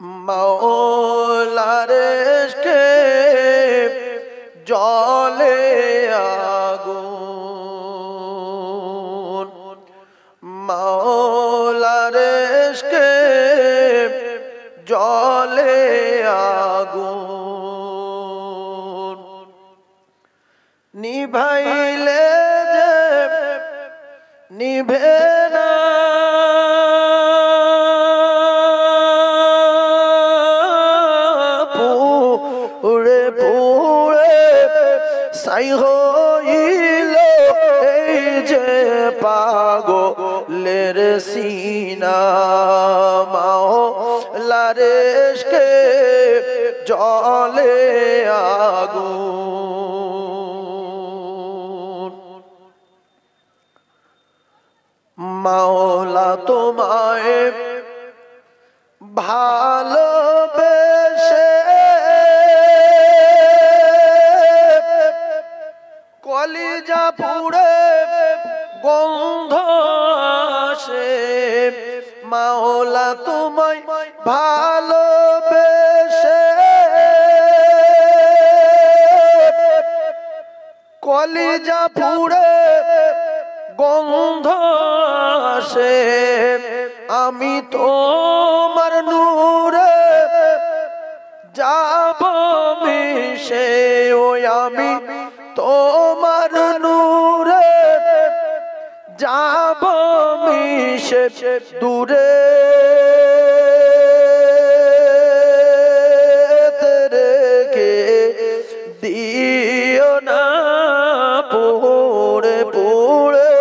মাওলার ইশকে জলে আগুন, মাওলার ইশকে জলে আগুন। নিভাইলে যে নিভে না, পুড়ে পুড়ে ছাই হইল এই যে পাগলের সিনা। মাওলার ইশকে জলে আগুন। মাওলা তোমায় ভালোবেসে কলিজা পুড়ে গন্ধ আসে। মাওলা তোমায় ভালোবেসে কলিজা পুড়ে গন্ধ আসে। আমি তোমার নূরে যাব মিশে, ওই আমি তোমার নূরে যাব মিশে। দূরে রেখে দিও না, পুড়ে পুড়ে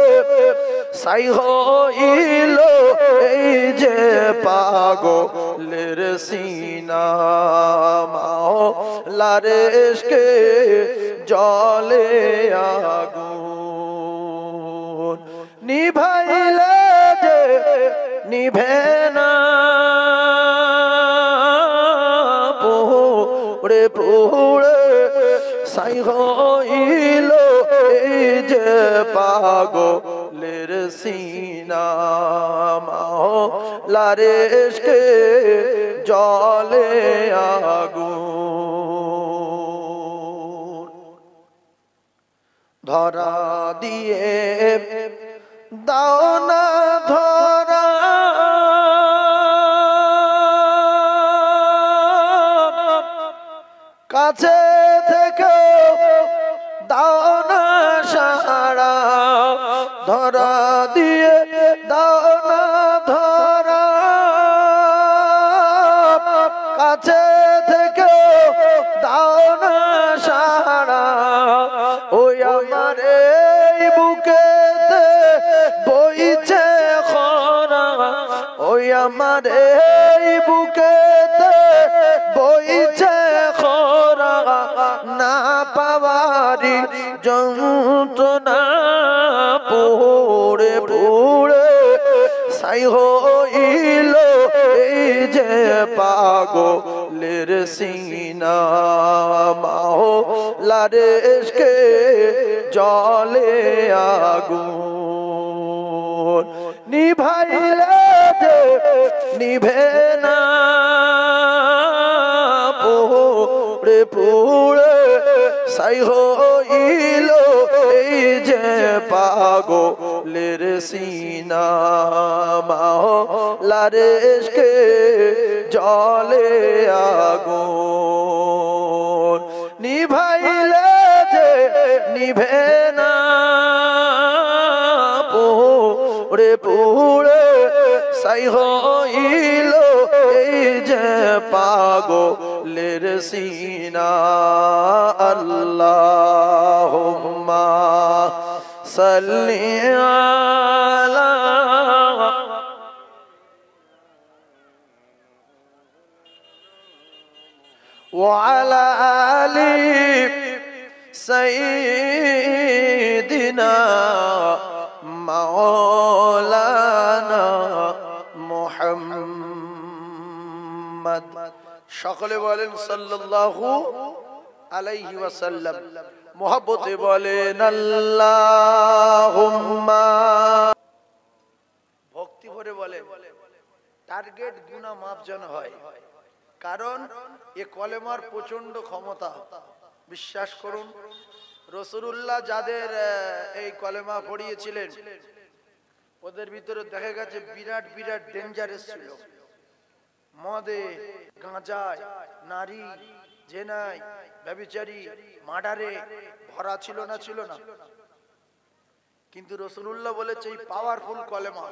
ছাই হইল এই যে পাগলের সিনা। মাওলার ইশকে জলে আগুন। নিভাইলে যে নিভে না, পুড়ে পুড়ে ছাই হইল এই যে পাগলের সিনা। মাওলার ইশকে জলে আগুন। ধরা দিয়ে দাও না ধরা, কাছে থেকে দাও না সারা। ধরা দিয়ে দাও না ধরা, কাছে থেকে দাও না সারা। ওই আমার এই বুকেতে বইছে খরা, ওই আমার এই বুকেতে বইছে খরা। না পাওয়ারি যন্ত্রণা, পুড়ে পুড়ে ছাই হইল এই যে পাগলের সিনা। মাওলার ইশকে জলে আগুন। নিভাইলে যে নিভে না, পুড়ে পুড়ে ছাই হইল এই যে পাগলের সিনা। মাওলার ইশকে জলে আগুন। নিভাইলে যে নিভে না, পুড়ে পুড়ে ছাই হইল এই যে পাগলের সিনা। আল্লাহুম্মা সাল্লি আলা ওয়া আলা আলি সাইয়্যিদিনা মাওলানা মুহাম্মদ। সকলে বলেন সাল্লাল্লাহু আলাইহি ওয়াসাল্লাম। মোহাব্বতে বলেন আল্লাহুম্মা। ভক্তি ভরে বলেন, টার্গেট গুনাহ মাফ যেন হয়। কারণ এ কলেমার প্রচন্ড ক্ষমতা। বিশ্বাস করুন, রাসূলুল্লাহ যাদের এই কলেমা পড়িয়েছিলেন ওদের ভিতরে দেখা গেছে বিরাট বিরাট ডেঞ্জারাস ছিল। মদে, গাঁজায়, নারী, জেনায়, ব্যভিচারী, মার্ডারে ভরা ছিল না? ছিল না? কিন্তু রাসূলুল্লাহ বলেছে এই পাওয়ারফুল কলেমা,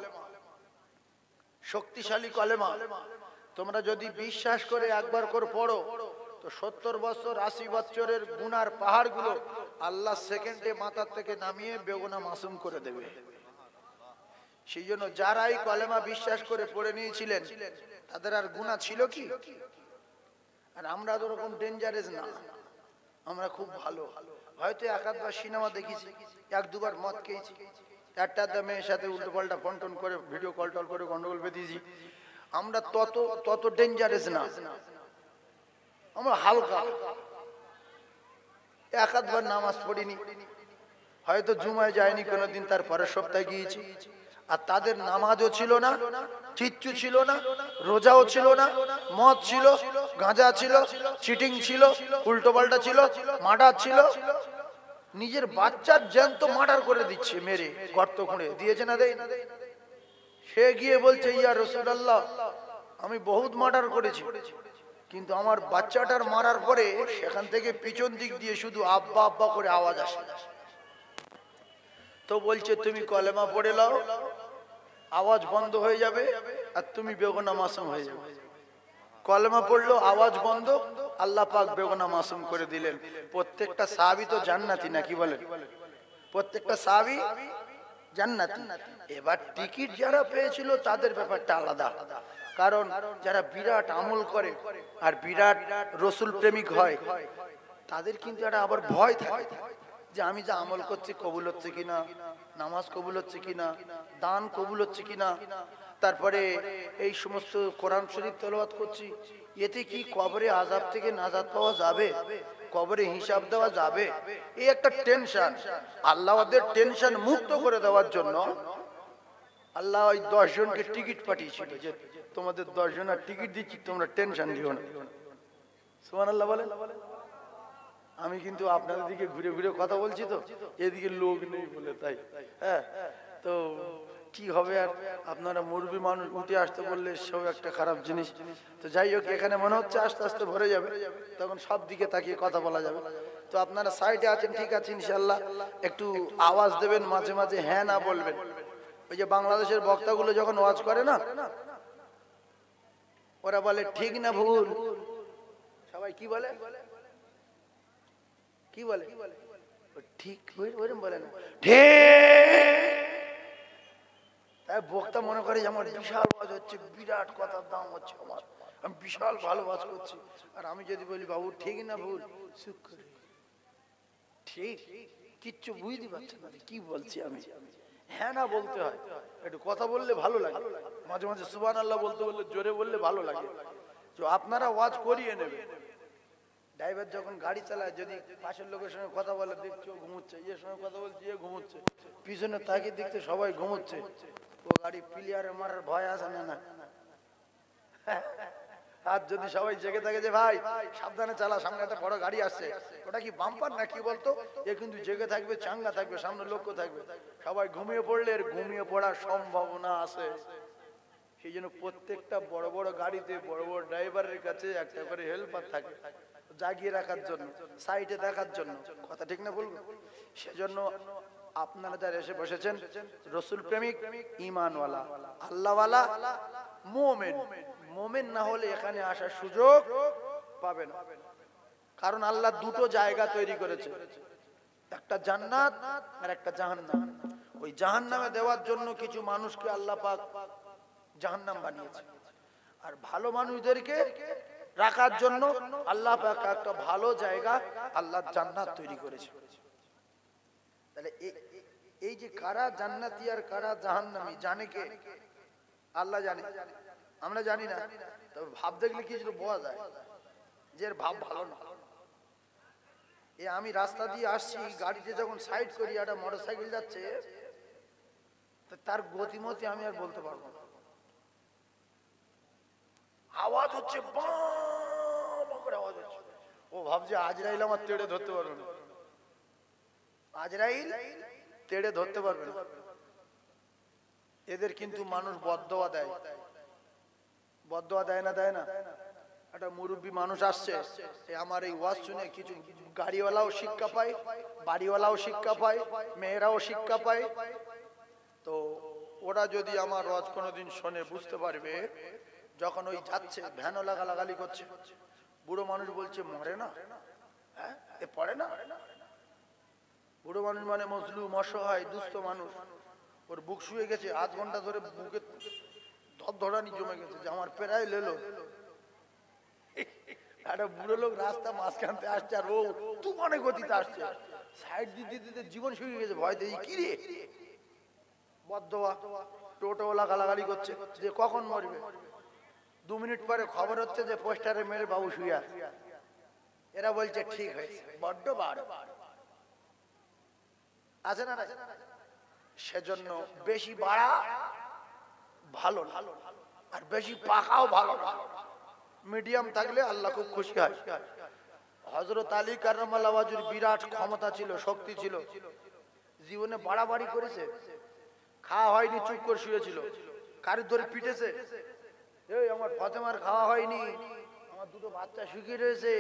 শক্তিশালী কলেমা তোমরা যদি বিশ্বাস করে একবার করে পড়ো তো 70 বছর 80 বছরের গুনার পাহাড়গুলো আল্লাহ সেকেন্ডে মাথার থেকে নামিয়ে বেগুনা মাসুম করে দেবে। সেই জন্য যারা এই কলেমা বিশ্বাস করে পড়ে নিয়েছিলেন তাদের আর গুনাহ ছিল কি? আর আমরা তো ওরকম ডেঞ্জারাস না, আমরা খুব ভালো। হয়তো এক আধবার সিনেমা দেখেছি, এক দুবার মদ খেয়েছি, একটা মেয়ের সাথে উল্টো পাল্টা ফোন করে ভিডিও কল টল করে গন্ডগোল বেঁধেছি। আমরা তত ডেঞ্জারাস না, আমরা হালকা। এক আধবার নামাজ পড়িনি, হয়তো জুমায় যায়নি কোনোদিন, তার পরের সপ্তাহে গিয়েছি। আর তাদের নামাজও ছিল না, কিচ্ছু ছিল না, রোজাও ছিল না, মদ ছিল, গাঁজা ছিল, চিটিং ছিল, উল্টো পাল্টা ছিল, মার্ডার ছিল। নিজের বাচ্চার জ্যান্ত মার্ডার করে দিচ্ছে, মেরে গর্ত খুঁড়ে দিয়েছে না দেয়? সে গিয়ে বলছে ইয়া রাসূলুল্লাহ আমি বহুত মার্ডার করেছি, কিন্তু আমার বাচ্চাটার মারার পরে সেখান থেকে পিছন দিক দিয়ে শুধু আব্বা আব্বা করে আওয়াজ আসে। তো বলছে তুমি কলেমা পড়ে নাও, আওয়াজ বন্ধ হয়ে যাবে আর তুমি বেগুনা মাসুম হয়ে যাবে। কলেমা পড়লো, আওয়াজ বন্ধ, আল্লাহ পাক বেগুনা মাসুম করে দিলেন। প্রত্যেকটা সাহাবী তো জান্নাতি, নাকি বলেন? প্রত্যেকটা সাহাবী জান্নাতি। এবার টিকিট যারা পেয়েছিল তাদের ব্যাপারটা আলাদা, কারণ যারা বিরাট আমল করে আর বিরাট রসুল প্রেমিক হয় তাদের কিন্তু একটা আবার ভয় থাকে যে আমি যা আমল করছি কবুল হচ্ছে কিনা, নামাজ কবুল হচ্ছে কিনা, দান কবুল হচ্ছে কিনা, তারপরে এই সমস্ত কোরআন শরীফ তেলাওয়াত করছি, এতে কি কবরে আযাব থেকে নাজাত পাওয়া যাবে, কবরে হিসাব দেওয়া যাবে? এই একটা টেনশন। আল্লাহ ওদের টেনশন মুক্ত করে দেওয়ার জন্য আল্লাহ ওই 10 জনকে টিকিট পাঠিয়েছিল যে তোমাদের 10 জনের টিকিট দিচ্ছি, তোমরা টেনশন দিও না। সুবহানাল্লাহ বলেন। আমি কিন্তু আপনাদের দিকে ঘুরে ঘুরে কথা বলছি, তো এদিকে লোক নেই বলে তাই। হ্যাঁ, তো কি হবে, আর আপনারা মুরব্বী মানুষ উঠে আসতে বললে সব একটা খারাপ জিনিস। তো যাই হোক, এখানে মনে হচ্ছে আস্তে আস্তে ভরে যাবে, তখন সব দিকে তাকিয়ে কথা বলা যাবে। তো আপনারা সাইডে আছেন, ঠিক আছে ইনশাআল্লাহ, একটু আওয়াজ দেবেন মাঝে মাঝে, হ্যাঁ না বলবেন। ওই যে বাংলাদেশের বক্তাগুলো যখন ওয়াজ করে না, ওরা বলে ঠিক না ভুল, সবাই কি বলে, কি বলে, ঠিক বলে না, ঠিক। বক্তা মনে করে যে আমার বিশাল ওয়াজ হচ্ছে, বিরাট কথার দাম হচ্ছে আমার, আমি বিশাল ভালো ওয়াজ করছি। আর আমি যদি বলি বাবু ঠিক না ভুল, ঠিক, কিচ্ছু বুঝতে পারছে না কি বলছি আমি। হ্যাঁ না বলতে হয়, একটু কথা বললে ভালো লাগে, মাঝে মাঝে সুবহানাল্লাহ বলতে বললে জোরে বললে ভালো লাগে। তো আপনারা ওয়াজ করিয়ে নেবে। ড্রাইভার যখন গাড়ি চালায় যদি পাশের লোকের সঙ্গে কথা বলে, দেখছো ঘুমোচ্ছে, এর সঙ্গে কথা বলছে এ ঘুমোচ্ছে, পিছনে তাকিয়ে দেখতে সবাই ঘুমোচ্ছে, ও গাড়ি প্লেয়ারে মারার ভয় আছে না? আর যদি সবাই জেগে থাকে যে ভাই সাবধানে চালা, সামনে একটা বড় গাড়ি আসছে, ওটা কি বাম্পার না কি বলতো, এ কিন্তু জেগে থাকবে, চাঙ্গা থাকবে, সামনে লক্ষ্য থাকবে। সবাই ঘুমিয়ে পড়লে এর ঘুমিয়ে পড়ার সম্ভাবনা আছে। সেই জন্য প্রত্যেকটা বড় বড় গাড়িতে বড় বড় ড্রাইভারের কাছে একটা করে হেল্পার থাকে, জাগিয়ে রাখার জন্য, সাইডে দেখার জন্য। কথা ঠিক না বলবো? সেজন্য আপনারা যারা এসে বসেছেন রসুল প্রেমিক, ঈমানওয়ালা, আল্লাহওয়ালা, মুমিন। মুমিন না হলে এখানে আসার সুযোগ পাবে না। কারণ আল্লাহ দুটো জায়গা তৈরি করেছে, একটা জান্নাত আর একটা জাহান্নাম। ওই জাহান্নামে দেওয়ার জন্য কিছু মানুষকে আল্লাহ পাক জাহান্নাম বানিয়েছে, আর ভালো মানুষদেরকে রাখার জন্য আল্লাহ পাক একটা ভালো জায়গা আল্লাহ জান্নাত তৈরি করেছে। তাহলে এই যে কারা জান্নাতি আর কারা জাহান্নামী জানে কে? আল্লাহ জানে, আমরা জানি না। তবে ভাব দেখলে কিছু বোঝা যায় যে এর ভাব ভালো না। আমি রাস্তা দিয়ে আসছি, গাড়িতে যখন সাইড করি একটা মোটরসাইকেল যাচ্ছে, তার গতিমতি আমি আর বলতে পারবো না। আওয়াজ হচ্ছে বাঁ, ও ভাবছে আজরাইল আমার তেড়ে ধরতে পারবে না, আজরাইল তেড়ে ধরতে পারবে না। এদের কিন্তু মানুষ বদদোয়া দেয়, বদদোয়া দেয় না, দেয় না। একটা মুরব্বী মানুষ আসছে, আমার এই ওয়াজ শুনে কিছু গাড়িওয়ালাও শিক্ষা পায়, বাড়িওয়ালাও শিক্ষা পায়, মেয়েরাও শিক্ষা পায়। তো ওরা যদি আমার ওয়াজ কোনোদিন শোনে বুঝতে পারবে, যখন ওই যাচ্ছে ভ্যানওয়ালা গালাগালি করছে, বুড়ো মানুষ বলছে মরে না, হ্যাঁ এ পড়ে না। বুড়ো মানুষ মানে মজলুম, অসহায়, দুস্থ মানুষ। ওর বুক শুয়ে গেছে, আধ ঘন্টা ধরে বুকে ধরধরানি জমে গেছে যে আমার প্রায় লেলো। একটা বুড়ো লোক রাস্তা মাঝখানতে আসছে আর ও তুফানে গতিতে আসছে, সাইড দিতে দিতে জীবন শুয়ে গেছে, ভয় দিয়ে কি রে বদদোয়া। টোটোওয়ালা গালাগালি করছে যে কখন মরবে। 2 মিনিট পরে খবর হচ্ছে যে পোস্টারে মেরে বাবু শুয়ে আছে। এরা বলছে ঠিক হয়েছে, বড্ড বার আছে না। সেজন্য বেশি বাড়া ভালো না, আর বেশি পাকাও ভালো না, মিডিয়াম থাকলে আল্লাহ খুব খুশি হয়। হযরত আলী কাররামাল্লাহু ওয়াজহুর বিরাট ক্ষমতা ছিল, শক্তি ছিল, জীবনে বাড়াবাড়ি করেছে, খাওয়া হয়নি চুপ করে শুয়েছিল, কারি ধরে পিটেছে, এই আমার ফাতেমার খাওয়া হয়নি, আমার 2টো বাচ্চা শুকিয়ে রয়েছে,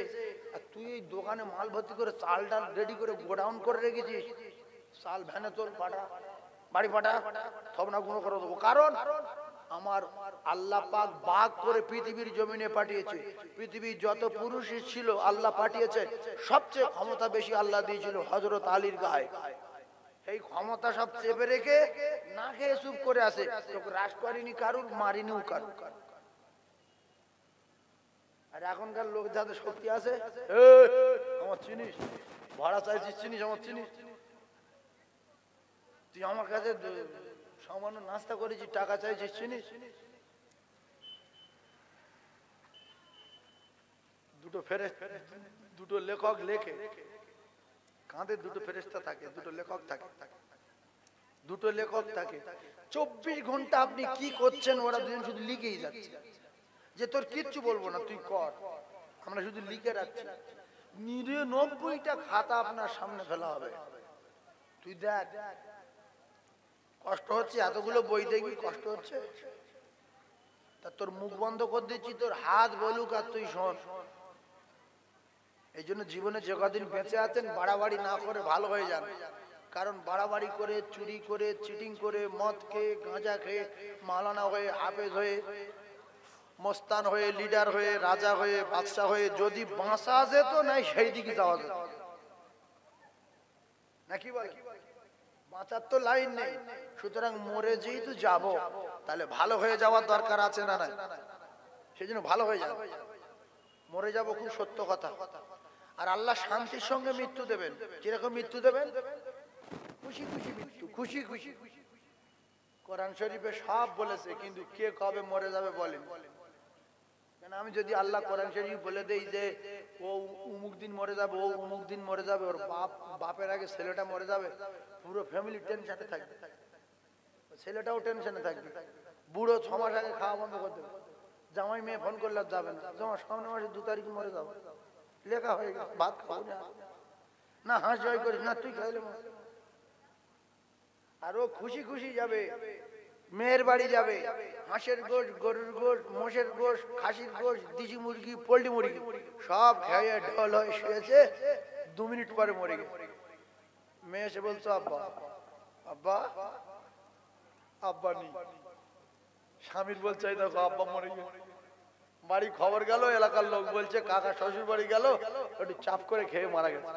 আর তুই এই দোকানে মাল ভর্তি করে চাল ডাল রেডি করে গোডাউন করে রেখেছিস, চাল ভ্যানে তোল, পাঠা বাড়ি পাঠা, সব না গুণ করে দেবো। কারণ আমার আল্লাহ পাক বাগ করে পৃথিবীর জমিনে পাঠিয়েছে, পৃথিবীর যত পুরুষ ছিল আল্লাহ পাঠিয়েছে, সবচেয়ে ক্ষমতা বেশি আল্লাহ দিয়েছিল হযরত আলীর গায়ে। এই ক্ষমতা সব চেপে রেখে না খেয়ে চুপ করে আসে, তোকে রাজ করিনি কারুর, মারিনিও কারুর। আর এখনকার লোক যাদের শক্তি আছে, আমার চিনিস, ভাড়া চাইছিস, চিনিস আমার, চিনিস তুই আমার কাছে সামান্য নাস্তা করেছি, টাকা চাইছিস, চিনিস। দুটো লেখক লেখে, কাঁধে 2টো ফেরেশতা থাকে, 2টো লেখক থাকে, 2টো লেখক থাকে। 24 ঘন্টা আপনি কি করছেন ওরা দুজন শুধু লিখেই যাচ্ছে, যে তোর কিচ্ছু বলবো না তুই কর, আমরা শুধু লিখে রাখছি। 99টা খাতা আপনার সামনে ফেলা হবে, তুই দেখ। কষ্ট হচ্ছে, এতগুলো বই দেখবি কষ্ট হচ্ছে, তা তোর মুখ বন্ধ করে দিচ্ছি, তোর হাত বলুক আর তুই শোন। এই জন্য জীবনে যে কদিন বেঁচে আছেন বাড়াবাড়ি না করে ভালো হয়ে যান। কারণ বাড়াবাড়ি করে, চুরি করে, চিটিং করে, মদ খেয়ে, গাঁজা খেয়ে, মাওলানা হয়ে, হাফেজ হয়ে, মস্তান হয়ে, লিডার হয়ে, রাজা হয়ে, বাদশা হয়ে যদি বাঁচা যেত নাই সেই দিকে যাওয়া যেত নাকি বলে, বাঁচার তো লাইন নেই। সুতরাং মরে যেহেতু যাব, তাহলে ভালো হয়ে যাওয়ার দরকার আছে না নাই? সেই জন্য ভালো হয়ে যাবে, মরে যাব খুব সত্য কথা। আর আল্লাহ শান্তির সঙ্গে মৃত্যু দেবেন। কিরকম মৃত্যু দেবেন? খুশি খুশি মৃত্যু, খুশি খুশি। কোরআন শরীফে সব বলেছে, কিন্তু কে কবে মরে যাবে বলেন। কেন আমি যদি আল্লাহ কোরআন শরীফ বলে দেই যে ও অমুক দিন মরে যাবে, ও অমুক দিন মরে যাবে, ওর বাপের আগে ছেলেটা মরে যাবে, পুরো ফ্যামিলি টেনশনে থাকবে, ছেলেটাও টেনশনে থাকবে। বুড়ো 6 মাস আগে খাওয়া বন্ধ করে দেবে, জামাই মেয়ে ফোন করলে যাবে না, তোমার সামনে মাসে 2 তারিখ মরে যাবে, লেখা হয়ে গেছে, ভাত খাও না, হাঁস জয় করিস না, তুই খাইলে। আর ও খুশি খুশি যাবে, মেয়ের বাড়ি যাবে, হাঁসের গোশ, গরুর গোশ, মোষের গোশ, খাসির গোশ, দেশি মুরগি, পোল্ট্রি মুরগি সব খেয়ে ঢল হয়ে শুয়েছে, 2 মিনিট পরে মরে গেছে। মেয়ে এসে বলছো আব্বা, আব্বা, আব্বা নেই। স্বামীর বলছে এই দেখো আব্বা মরে গেছে। বাড়ি খবর গেল, এলাকার লোক বলছে কাকা শ্বশুর বাড়ি গেল, একটু চাপ করে খেয়ে মারা গেছে।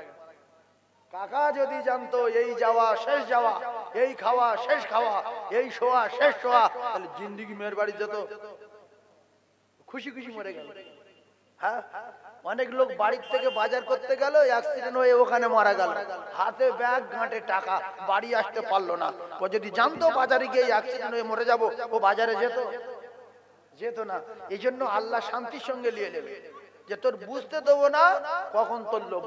কাকা যদি জানতো এই যাওয়া শেষ যাওয়া, এই খাওয়া শেষ খাওয়া, এই শোয়া শেষ শোয়া, তাহলে জিন্দিগি মেয়ের বাড়ি যেত, খুশি খুশি মরে গেল। হ্যাঁ, অনেক লোক বাড়ির থেকে বাজার করতে গেল, অ্যাক্সিডেন্ট হয়ে ওখানে মারা গেল, হাতে ব্যাগ, ঘাটে টাকা, বাড়ি আসতে পারলো না। ও যদি জানতো বাজারে গিয়ে অ্যাক্সিডেন্ট হয়ে মরে যাব, ও বাজারে যেত? যেত না। এই জন্য আল্লাহ শান্তির সঙ্গে নিয়ে নেবে, যে তোর বুঝতে দেবো না কখন তোর লোভ,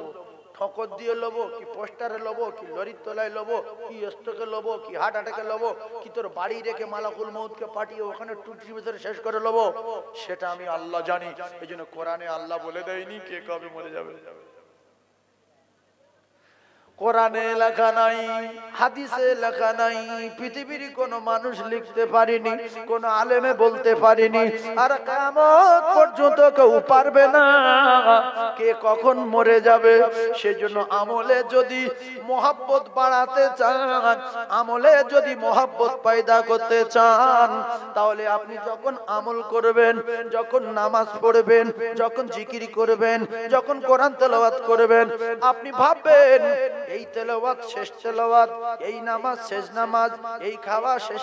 ঠকর দিয়ে লবো, কি পোস্টারে লবো, কি লরির তলায় লবো, কি স্টকে লবো, কি হার্ট অ্যাটাকে লবো, কি তোর বাড়ি রেখে মালাকুল মউতকে পাঠিয়ে ওখানে টুটির ভিতরে শেষ করে লবো, সেটা আমি আল্লাহ জানি। এই জন্য কোরআনে আল্লাহ বলে দেয়নি কে কবে মরে যাবে। কোরআনে লেখা নাই, হাদিসে লেখা নাই, পৃথিবীর কোন মানুষ লিখতে পারেনি, কোন আলেমে বলতে পারেনি, আর কিয়ামত পর্যন্ত কেউ পারবে না কে কখন মরে যাবে। সেজন্য আমলে যদি মোহাব্বত বাড়াতে চান, আমলে যদি মোহাব্বত পয়দা করতে চান, তাহলে আপনি যখন আমল করবেন, যখন নামাজ পড়বেন, যখন জিকির করবেন, যখন কোরআন তেলাওয়াত করবেন, আপনি ভাববেন এই তেলাওয়াত শেষ তেলাওয়াত, এই নামাজ শেষ নামাজ, এই খাওয়া শেষ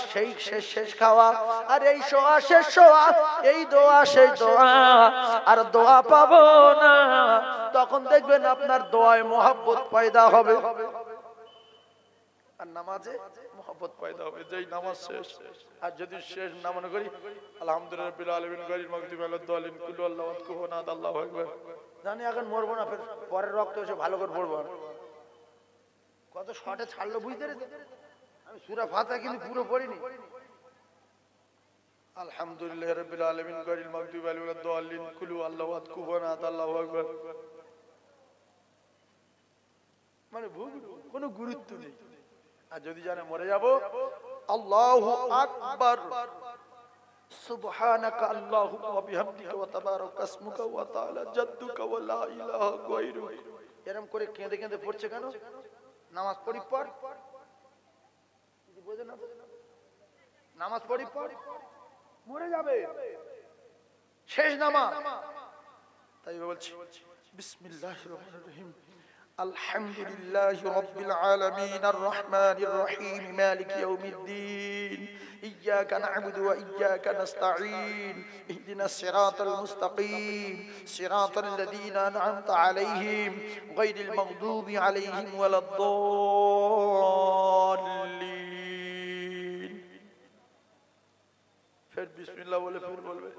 শেষ খাওয়া, আর এই শোয়া শেষ শোয়া, এই দোয়া শেষ দোয়া, আর দোয়া পাবো না। তখন দেখবেন আপনার দোয়ায় মোহাব্বত পয়দা হবে, আর নামাজে মোহাব্বত পয়দা হবে। যেই নামাজ শেষ, আর যদি শেষ না মনে করি আলহামদুলিল্লাহ রাব্বিল আলামিন গায়রিল মাগদুবি আলাইহিম ওয়ালাদ-দাল্লিন কুল্লু আল্লাহু আহাদ কুফুয়ান আহাদ আল্লাহু আকবার। জানি এখন মরবো না, ফের পরের রক্ত এসে ভালো করে পড়বো। কত শর্টে ছাড়লো বুঝতে পেরেছেন? আমি সূরা ফাতিহা কিন্তু পুরো পড়িনি। আলহামদুলিল্লাহ রাব্বিল আলামিন গায়রিল মাগদুবি আলাইহিম ওয়ালাদ-দাল্লিন কুল্লু আল্লাহু আহাদ কুফুয়ান আহাদ আল্লাহু আকবার। মানে কোনো গুরুত্ব নেই। আর যদি জানে মরে যাব, আল্লাহু আকবার, সুবহানাকা আল্লাহুম্মা ওয়া বিহামদিকা ওয়া তাবারাকা ইসমুকা ওয়া তাআলা জাদ্দুকা ওয়া লা ইলাহা গায়রুক। এরকম করে কেঁদে কেঁদে পড়ছে কেন? নামাজ পড়ি পর, বুঝেন না? নামাজ পড়ি পর মরে যাবে, শেষ নামাজ। তাই বলছি বিসমিল্লাহির রহমানির রহিম, আলহামদুলিল্লাহি রাব্বিল আলামিন আর রহমানির রহিম মালিকি ইয়াউমিদ্দিন ইয়্যাকা না'বুদু ওয়া ইয়্যাকা নাস্তাঈন ইহদিনাস সিরাতাল মুস্তাকিম সিরাতাল লাযীনা আন'আমতা আলাইহিম গায়রিল মাগদুবি আলাইহিম ওয়ালাদ-দাল্লিন। फिर बिस्मिल्लाह बोले, फिर बोलबे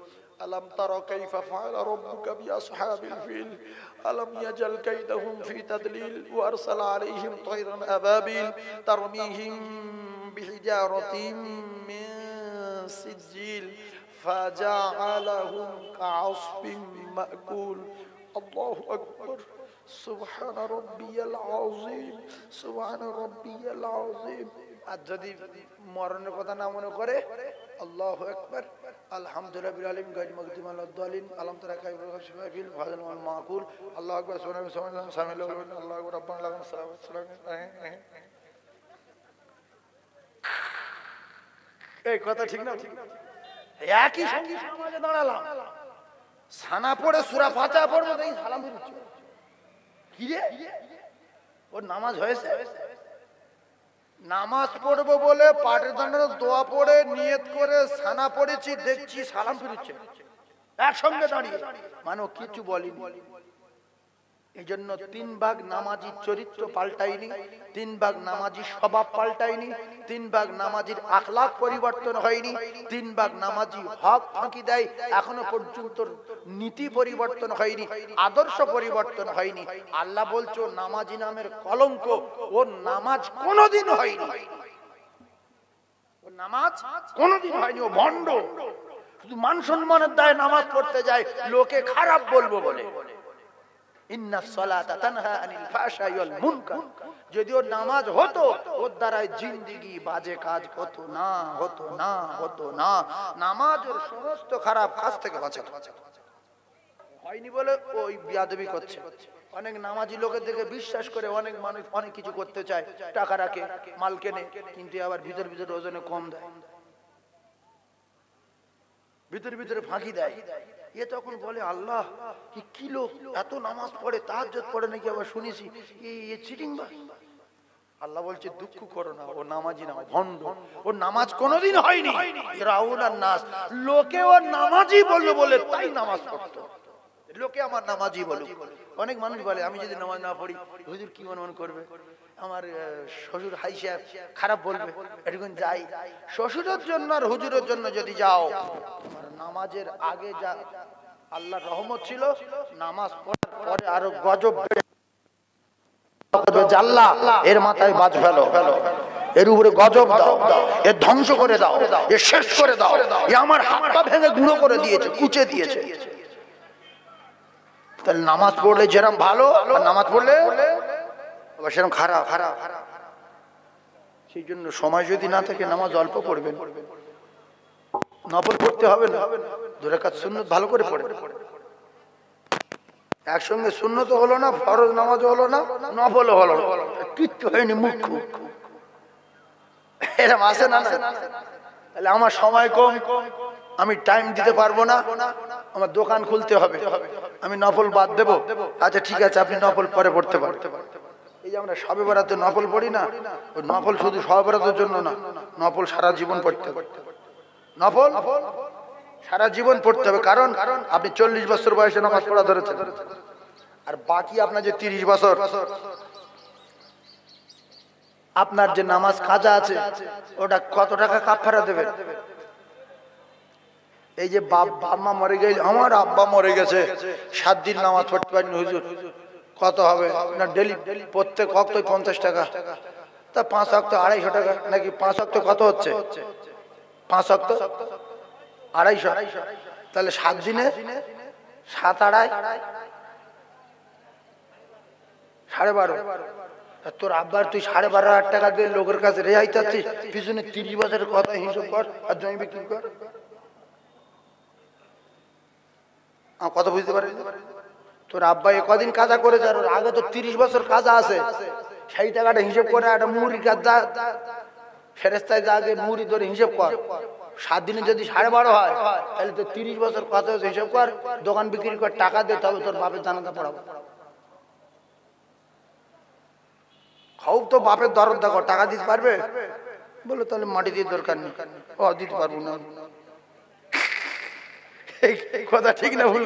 अलम तरा कैफा फअल रब्बुका बिअसहाबिल फील अलम यजल कैदहुम फी तदलील व अरसल अलैहिम तयरन अबाबिल तरमीहिम बिहिजारतिन मिन सिज्जिल फजअलहुम कअस्फिन माकुल। अल्लाहु अकबर, सुबहान रब्बियल आज़ीम, सुबहान रब्बियल आज़ीम। আর যদি মরণের কথা না মনে করে আল্লাহু আকবার, আলহামদুলিল্লাহি রাব্বিল আলামিন গায়রিল মাগদুবি আলাইহিম আলাম তারা কাইফা ফিল ফাযল ওয়াল মাকুল। আল্লাহু আকবার, সুবহানাল্লাহি সামিল আল্লাহু আকবার, রব্বানা লাকাস সালাম। এই কথা ঠিক না? একই সঙ্গে সমাজে দাঁড়ালাম, সানা পড়ে সূরা ফাতিহা পড়বো, এই সালাম দিচ্ছে কি রে? ওর নামাজ হয়েছে? নামাজ পড়বো বলে পাটের দাঁড়ানো দোয়া পড়ে নিয়ত করে সানা পড়েছি, দেখছি সালাম ফিরছে একসঙ্গে দাঁড়িয়ে, মানে কিছু বলিনি। এই জন্য 3 ভাগ নামাজি চরিত্র পাল্টায়নি, 3 ভাগ নামাজি স্বভাব পাল্টায়নি, 3 ভাগ নামাজির আখলাক পরিবর্তন হয়নি, 3 ভাগ নামাজি হক ফাঁকি দেয়, এখনো পর্যন্ত নীতি পরিবর্তন হয়নি, আদর্শ পরিবর্তন হয়নি। আল্লাহ বলছো নামাজি নামের কলঙ্ক, ওর নামাজ কোনোদিন হয়নি, ওর নামাজ কোনোদিন হয়নি, ও ভণ্ড। শুধু মান সম্মানের দায়ে নামাজ পড়তে যায়, লোকে খারাপ বলবো বলে। ইন্নাস সালাতা তানহা আনিল ফাহশাই ওয়াল মুনকার। যদি ওর নামাজ হতো, ওর দ্বারাই জিন্দেগি বাজে কাজ হতো না, হতো না, হতো না। নামাজ ওর সমস্ত খারাপ কাজ থেকে বাঁচাতো, হয়নি বলে ওই বিয়াদবি করছে। অনেক নামাজি লোকের দেখে বিশ্বাস করে অনেক মানুষ অনেক কিছু করতে চায়, টাকা রাখে, মাল কেনে, কিন্তু আবার ভিতর ভিতর ওজনে কম দেয়, ভিতরে ভিতরে ফাঁকি দেয়। এ তখন বলে আল্লাহ কি লোক এত নামাজ পড়ে, তাহাজ্জুদ পড়ে নাকি, আবার শুনেছি এ চিটিং বাজ। আল্লাহ বলছে দুঃখ করো না, ও নামাজি না, ভণ্ড। ওর নামাজ কোনোদিন হয়নি। রাউনান নাস, লোকে ওর নামাজি বললো বলে তাই নামাজ পড়তো, লোকে আমার নামাজি বলো। অনেক মানুষ বলে আমি যদি নামাজ না পড়ি হুজুর কি মনে করবে, আমার শ্বশুর হাই সাহেব খারাপ বলবে, এরকম যাই। শ্বশুরের জন্য আর হুজুরের জন্য যদি যাও, তোমার নামাজের আগে যা আল্লাহর রহমত ছিল, নামাজ পড়ার পরে আরো গজব বেড়ে আল্লাহ এর মাথায় বাজ ফেলো, এর উপরে গজব দাও, এর ধ্বংস করে দাও, এর শেষ করে দাও, এ আমার হাত পা ভেঙে গুঁড়ো করে দিয়েছে, কুচে দিয়েছে। তাহলে নামাজ পড়লে যেরকম ভালো, আর নামাজ পড়লে সেরকম খারাপ। সেই জন্য সময় যদি না থাকে নামাজ অল্প পড়বেন, নফল পড়তে হবে না, 2 রাকাত সুন্নত ভালো করে পড়ে। একসঙ্গে সুন্নত হলো না, ফরজ নামাজ হলো না, নফল হলো না, কিচ্ছু হয়নি, মুখ্য এরকম আসে না। তাহলে আমার সময় কম, আমি টাইম দিতে পারবো না, আমার দোকান খুলতে হবে, আমি নফল বাদ দেবো। আচ্ছা ঠিক আছে, আপনি নফল পরে পড়তে পারেন। এই যে আমরা শবে বরাতে নফল পড়ি না, ওই নফল শুধু শবে বরাতের জন্য না, নফল সারা জীবন পড়তে হবে। নফল সারা জীবন পড়তে হবে, কারণ আপনি 40 বছর বয়সে নামাজ পড়া ধরেছেন, আর বাকি আপনার যে 30 বছর আপনার যে নামাজ কাজা আছে, ওটা কত টাকা কাফারা দেবেন? এই যে বাবা মরে গেল, আমার আব্বা মরে গেছে, 7 দিন নামাজ পড়তে পারিনি হুজুর, কত হবে না? ডেলি প্রত্যেক ওয়াক্তই 50 টাকা, তা 5 ওয়াক্ত 250 টাকা নাকি? 5 ওয়াক্ত কত হচ্ছে? 5 ওয়াক্ত 250, তাহলে 7 দিনে 7 2 12.5। তোর আব্বার তুই 12,500 টাকা দিয়ে লোকের কাছে রেহাই চাচ্ছিস, পিছনে 30 বছরের কথা হিসাব কর আর জমি বিক্রি কর। কত বুঝতে পারি? তোর আব্বা কদিন কাজা করেছে, আর আগে তো 30 বছর কাজা আছে, সেই টাকাটা হিসেব করে একটা মুড়ি কাজ যা ফেরেস্তায় যা আগে মুড়ি ধরে হিসেব কর। 7 দিনে যদি 12.5 হয়, তাহলে তো 30 বছর কত হিসেব কর, দোকান বিক্রি কর, টাকা দে, তবে তোর বাপের জানাজা পড়াবো। খাও তো বাপের দরদ দেখো, টাকা দিতে পারবে? বলো তাহলে মাটি দিয়ে দরকার নেই, ও দিতে পারবো না। এই কথা ঠিক না ভুল?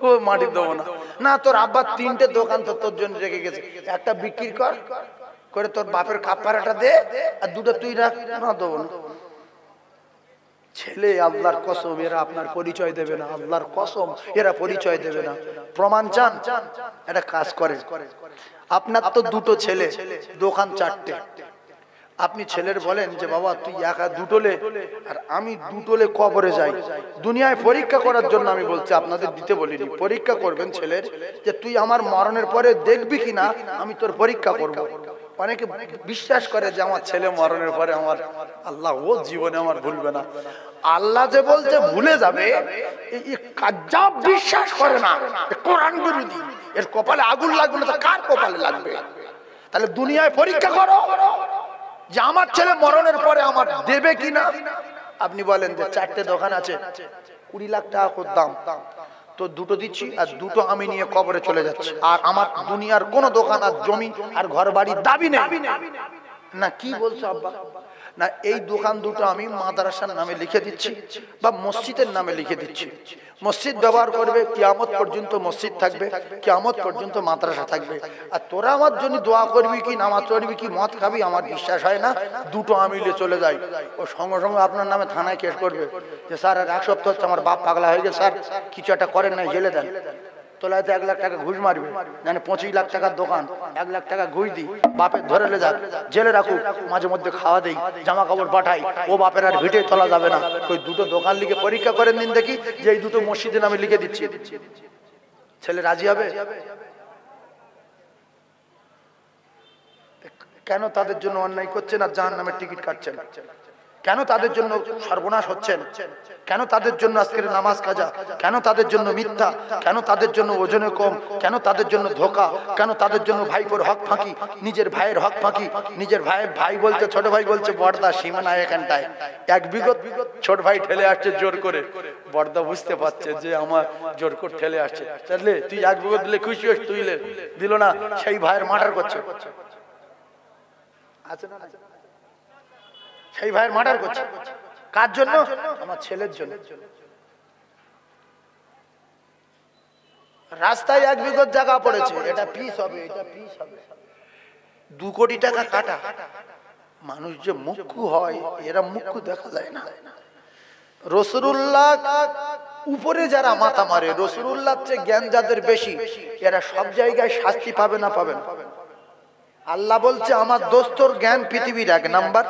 ও মাটি দেবো না, না তোর আব্বা 3টে দোকান তো তোর জন্য রেখে গেছে, একটা বিক্রি কর করে তোর বাপের কাপড়াটা দে, আর 2টা তুই রাখ। না দেবো না। ছেলে আল্লাহর কসম এরা আপনার পরিচয় দেবে না, আল্লাহর কসম এরা পরিচয় দেবে না। প্রমাণ চান? একটা কাজ করে, আপনার তো 2টো ছেলে, দোকান 4টে, আপনি ছেলের বলেন যে বাবা তুই একা 2টোলে আর আমি 2টোলে কবরে যাই। দুনিয়ায় পরীক্ষা করার জন্য আমি বলছি, আপনাদের দিতে বলিনি, পরীক্ষা করবেন ছেলের, যে তুই আমার মরণের পরে দেখবি কিনা, আমি তোর পরীক্ষা করব। অনেকে বিশ্বাস করে যে আমার ছেলে মরণের পরে আমার আল্লাহ ও জীবনে আমার ভুলবে না। আল্লাহ যে বলছে ভুলে যাবে, এই কাজ্জাব বিশ্বাস করে না, কোরআন বিরোধী, এর কপালে আগুন লাগবে না তো কার কপালে লাগবে? তাহলে দুনিয়ায় পরীক্ষা করো যে আমার ছেলে মরণের পরে আমার দেবে কিনা। আপনি বলেন যে 4টে দোকান আছে, 20 লাখ টাকা করে দাম, তো 2টো দিচ্ছি আর 2টো আমি নিয়ে কবরে চলে যাচ্ছি, আর আমার দুনিয়ার কোনো দোকান আর জমি আর ঘর বাড়ির দাবি নেই। না কি বলছো আব্বা? না এই দোকান 2টো আমি মাদ্রাসার নামে লিখে দিচ্ছি বা মসজিদের নামে লিখে দিচ্ছি, মসজিদ ব্যবহার করবে, কিয়ামত পর্যন্ত মসজিদ থাকবে, কিয়ামত পর্যন্ত মাদ্রাসা থাকবে। আর তোরা আমার জন্য দোয়া করবি কি, নামাজ পড়বি কি, মদ খাবি, আমার বিশ্বাস হয় না, 2টো আমি নিয়ে চলে যাই। ও সঙ্গে সঙ্গে আপনার নামে থানায় কেস করবে যে স্যার আর 1 সপ্তাহ হচ্ছে আমার বাপ পাগলা হয়ে গেছে, স্যার কিছু একটা করেন না, জেলে দেন। তোলা 1 লাখ টাকা ঘুষ মারবে, মানে 25 লাখ টাকার দোকান, 1 লাখ টাকা ঘুষ দিই, বাপের ধরে লে যাক, জেলে রাখুক, মাঝে মধ্যে খাওয়া দেই, জামা কাপড় পাঠাই, ও বাপের আর ভিটে তোলা যাবে না। ওই 2টো দোকান লিখে পরীক্ষা করেন দিন দেখি, যে এই 2টো মসজিদের নামে লিখে দিচ্ছি, ছেলে রাজি হবে? কেন তাদের জন্য অন্যায় করছেন আর জাহান্নামের টিকিট কাটছেন? কেন তাদের জন্য সর্বনাশ হচ্ছেন? কেন তাদের জন্য আজকের নামাজ কাজা? কেন তাদের জন্য মিথ্যা? কেন তাদের জন্য ওজনে কম? কেন তাদের জন্য ধোঁকা? কেন তাদের জন্য ভাইপোর হক ফাঁকি, নিজের ভাইয়ের হক ফাঁকি? নিজের ভাই বলছে, ছোট ভাই বলছে বড়দা সীমানা এখানটায়, 1 বিঘত ছোট ভাই ঠেলে আসছে জোর করে, বড়দা বুঝতে পারছে যে আমার জোর করে ঠেলে আসছে, তাহলে তুই 1 বিঘত দিলে খুশি হস, তুই দিল না, সেই ভাইয়ের মার্ডার করছে, আছে না? সেই ভাইয়ের মার্ডার করছে, কার জন্য? আমার ছেলের জন্য। রাস্তায় 1 বিঘত জায়গা পড়েছে, এটা পিস হবে, এটা পিস হবে, 2 কোটি টাকা কাটা। মানুষ যে মুখ্য হয়, এরা মুখ্য দেখা যায় না। রাসূলুল্লাহ উপরে যারা মাথা মারে, রাসূলুল্লাহর চেয়ে জ্ঞান যাদের বেশি, এরা সব জায়গায় শাস্তি পাবে না পাবে না? আল্লাহ বলছে আমার দোস্তর জ্ঞান পৃথিবীর 1 নাম্বার,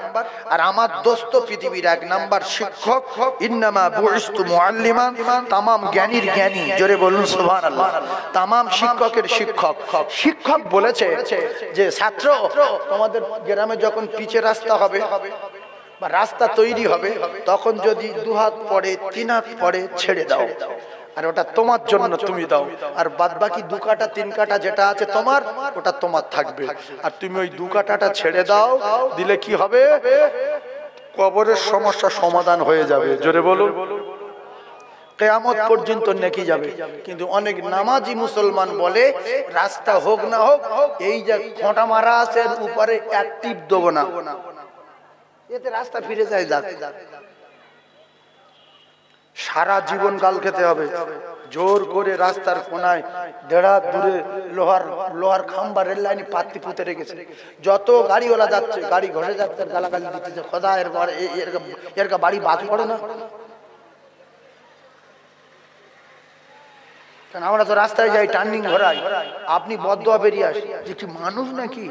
আর আমার দোস্ত পৃথিবীর 1 নাম্বার শিক্ষক। ইন্নামা বুইস্তু মুআল্লিমান, तमाम জ্ঞানীর জ্ঞানী, জোরে বলুন সুবহানাল্লাহ। तमाम শিক্ষকের শিক্ষক। শিক্ষক বলেছে যে ছাত্র, তোমাদের গ্রামে যখন পিচের রাস্তা হবে বা রাস্তা তৈরি হবে, তখন যদি 2 হাত পড়ে 3 হাত পড়ে ছেড়ে দাও, আর ওটা তোমার জন্য তুমি দাও, আর বাদ বাকি 2 কাঠা 3 কাঠা যেটা আছে তোমার, ওটা তোমার থাকবে। আর তুমি ওই 2 কাঠাটা ছেড়ে দাও, দিলে কি হবে? কবরের সমস্যা সমাধান হয়ে যাবে, জোরে বলুন। কিয়ামত পর্যন্ত নেকি যাবে। কিন্তু অনেক নামাজি মুসলমান বলে রাস্তা হোক না হোক, এই যে খোঁটা মারা আছে এর উপরে এক টিপ দেবো না, এতে রাস্তা ফিরে যায়। যাক, সারা জীবন গাল খেতে হবে। জোর করে রাস্তার কোনায় 1.5 হাত দূরে লোহার খাম্বা রেল লাইনে পাত্তি পুঁতে রেখেছে। যত গাড়িওয়ালা যাচ্ছে, গাড়ি ঘষে যাচ্ছে, গালাগালি দিচ্ছে, খোদা এর বাড়ি বাজ পড়ে না। আমরা তো রাস্তায় যাই, টার্নিং ঘোরাই, আপনি বদদোয়া বেরিয়ে আসি যে কি মানুষ নাকি,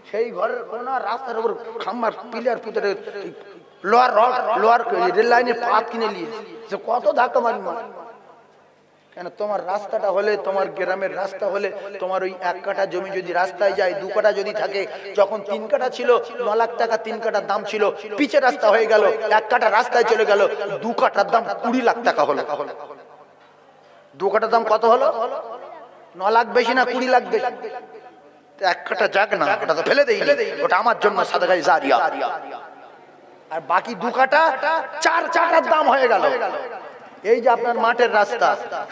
সেই ঘরের কোনা রাস্তার উপর খাম্বার পিলার পুঁতে লোহার রেল লাইনের পাত কিনে নিয়ে কত ধাক্কা মারি মার। কেন? তোমার রাস্তাটা হলে, তোমার গ্রামের রাস্তা হলে, তোমার ওই 1 কাঠা জমি যদি রাস্তায় যায়, 2 কাঠা যদি থাকে, যখন 3 কাঠা ছিল 9 লাখ টাকা 3 কাঠার দাম ছিল, পিচের রাস্তা হয়ে গেল, 1 কাঠা রাস্তায় চলে গেল, 2 কাঠার দাম 20 লাখ টাকা হলো। 2 কাঠার দাম কত হলো? 9 লাখ বেশি না 20 লাখ বেশি? 1 কাঠা যাক না, ওটা তো ফেলে দেই, ওটা আমার জন্য সাদাকায়ে জারিয়া। আর বাকি 2 কাঠা 4 কাঠার দাম হয়ে গেল। এই যে আপনার মাঠের রাস্তা,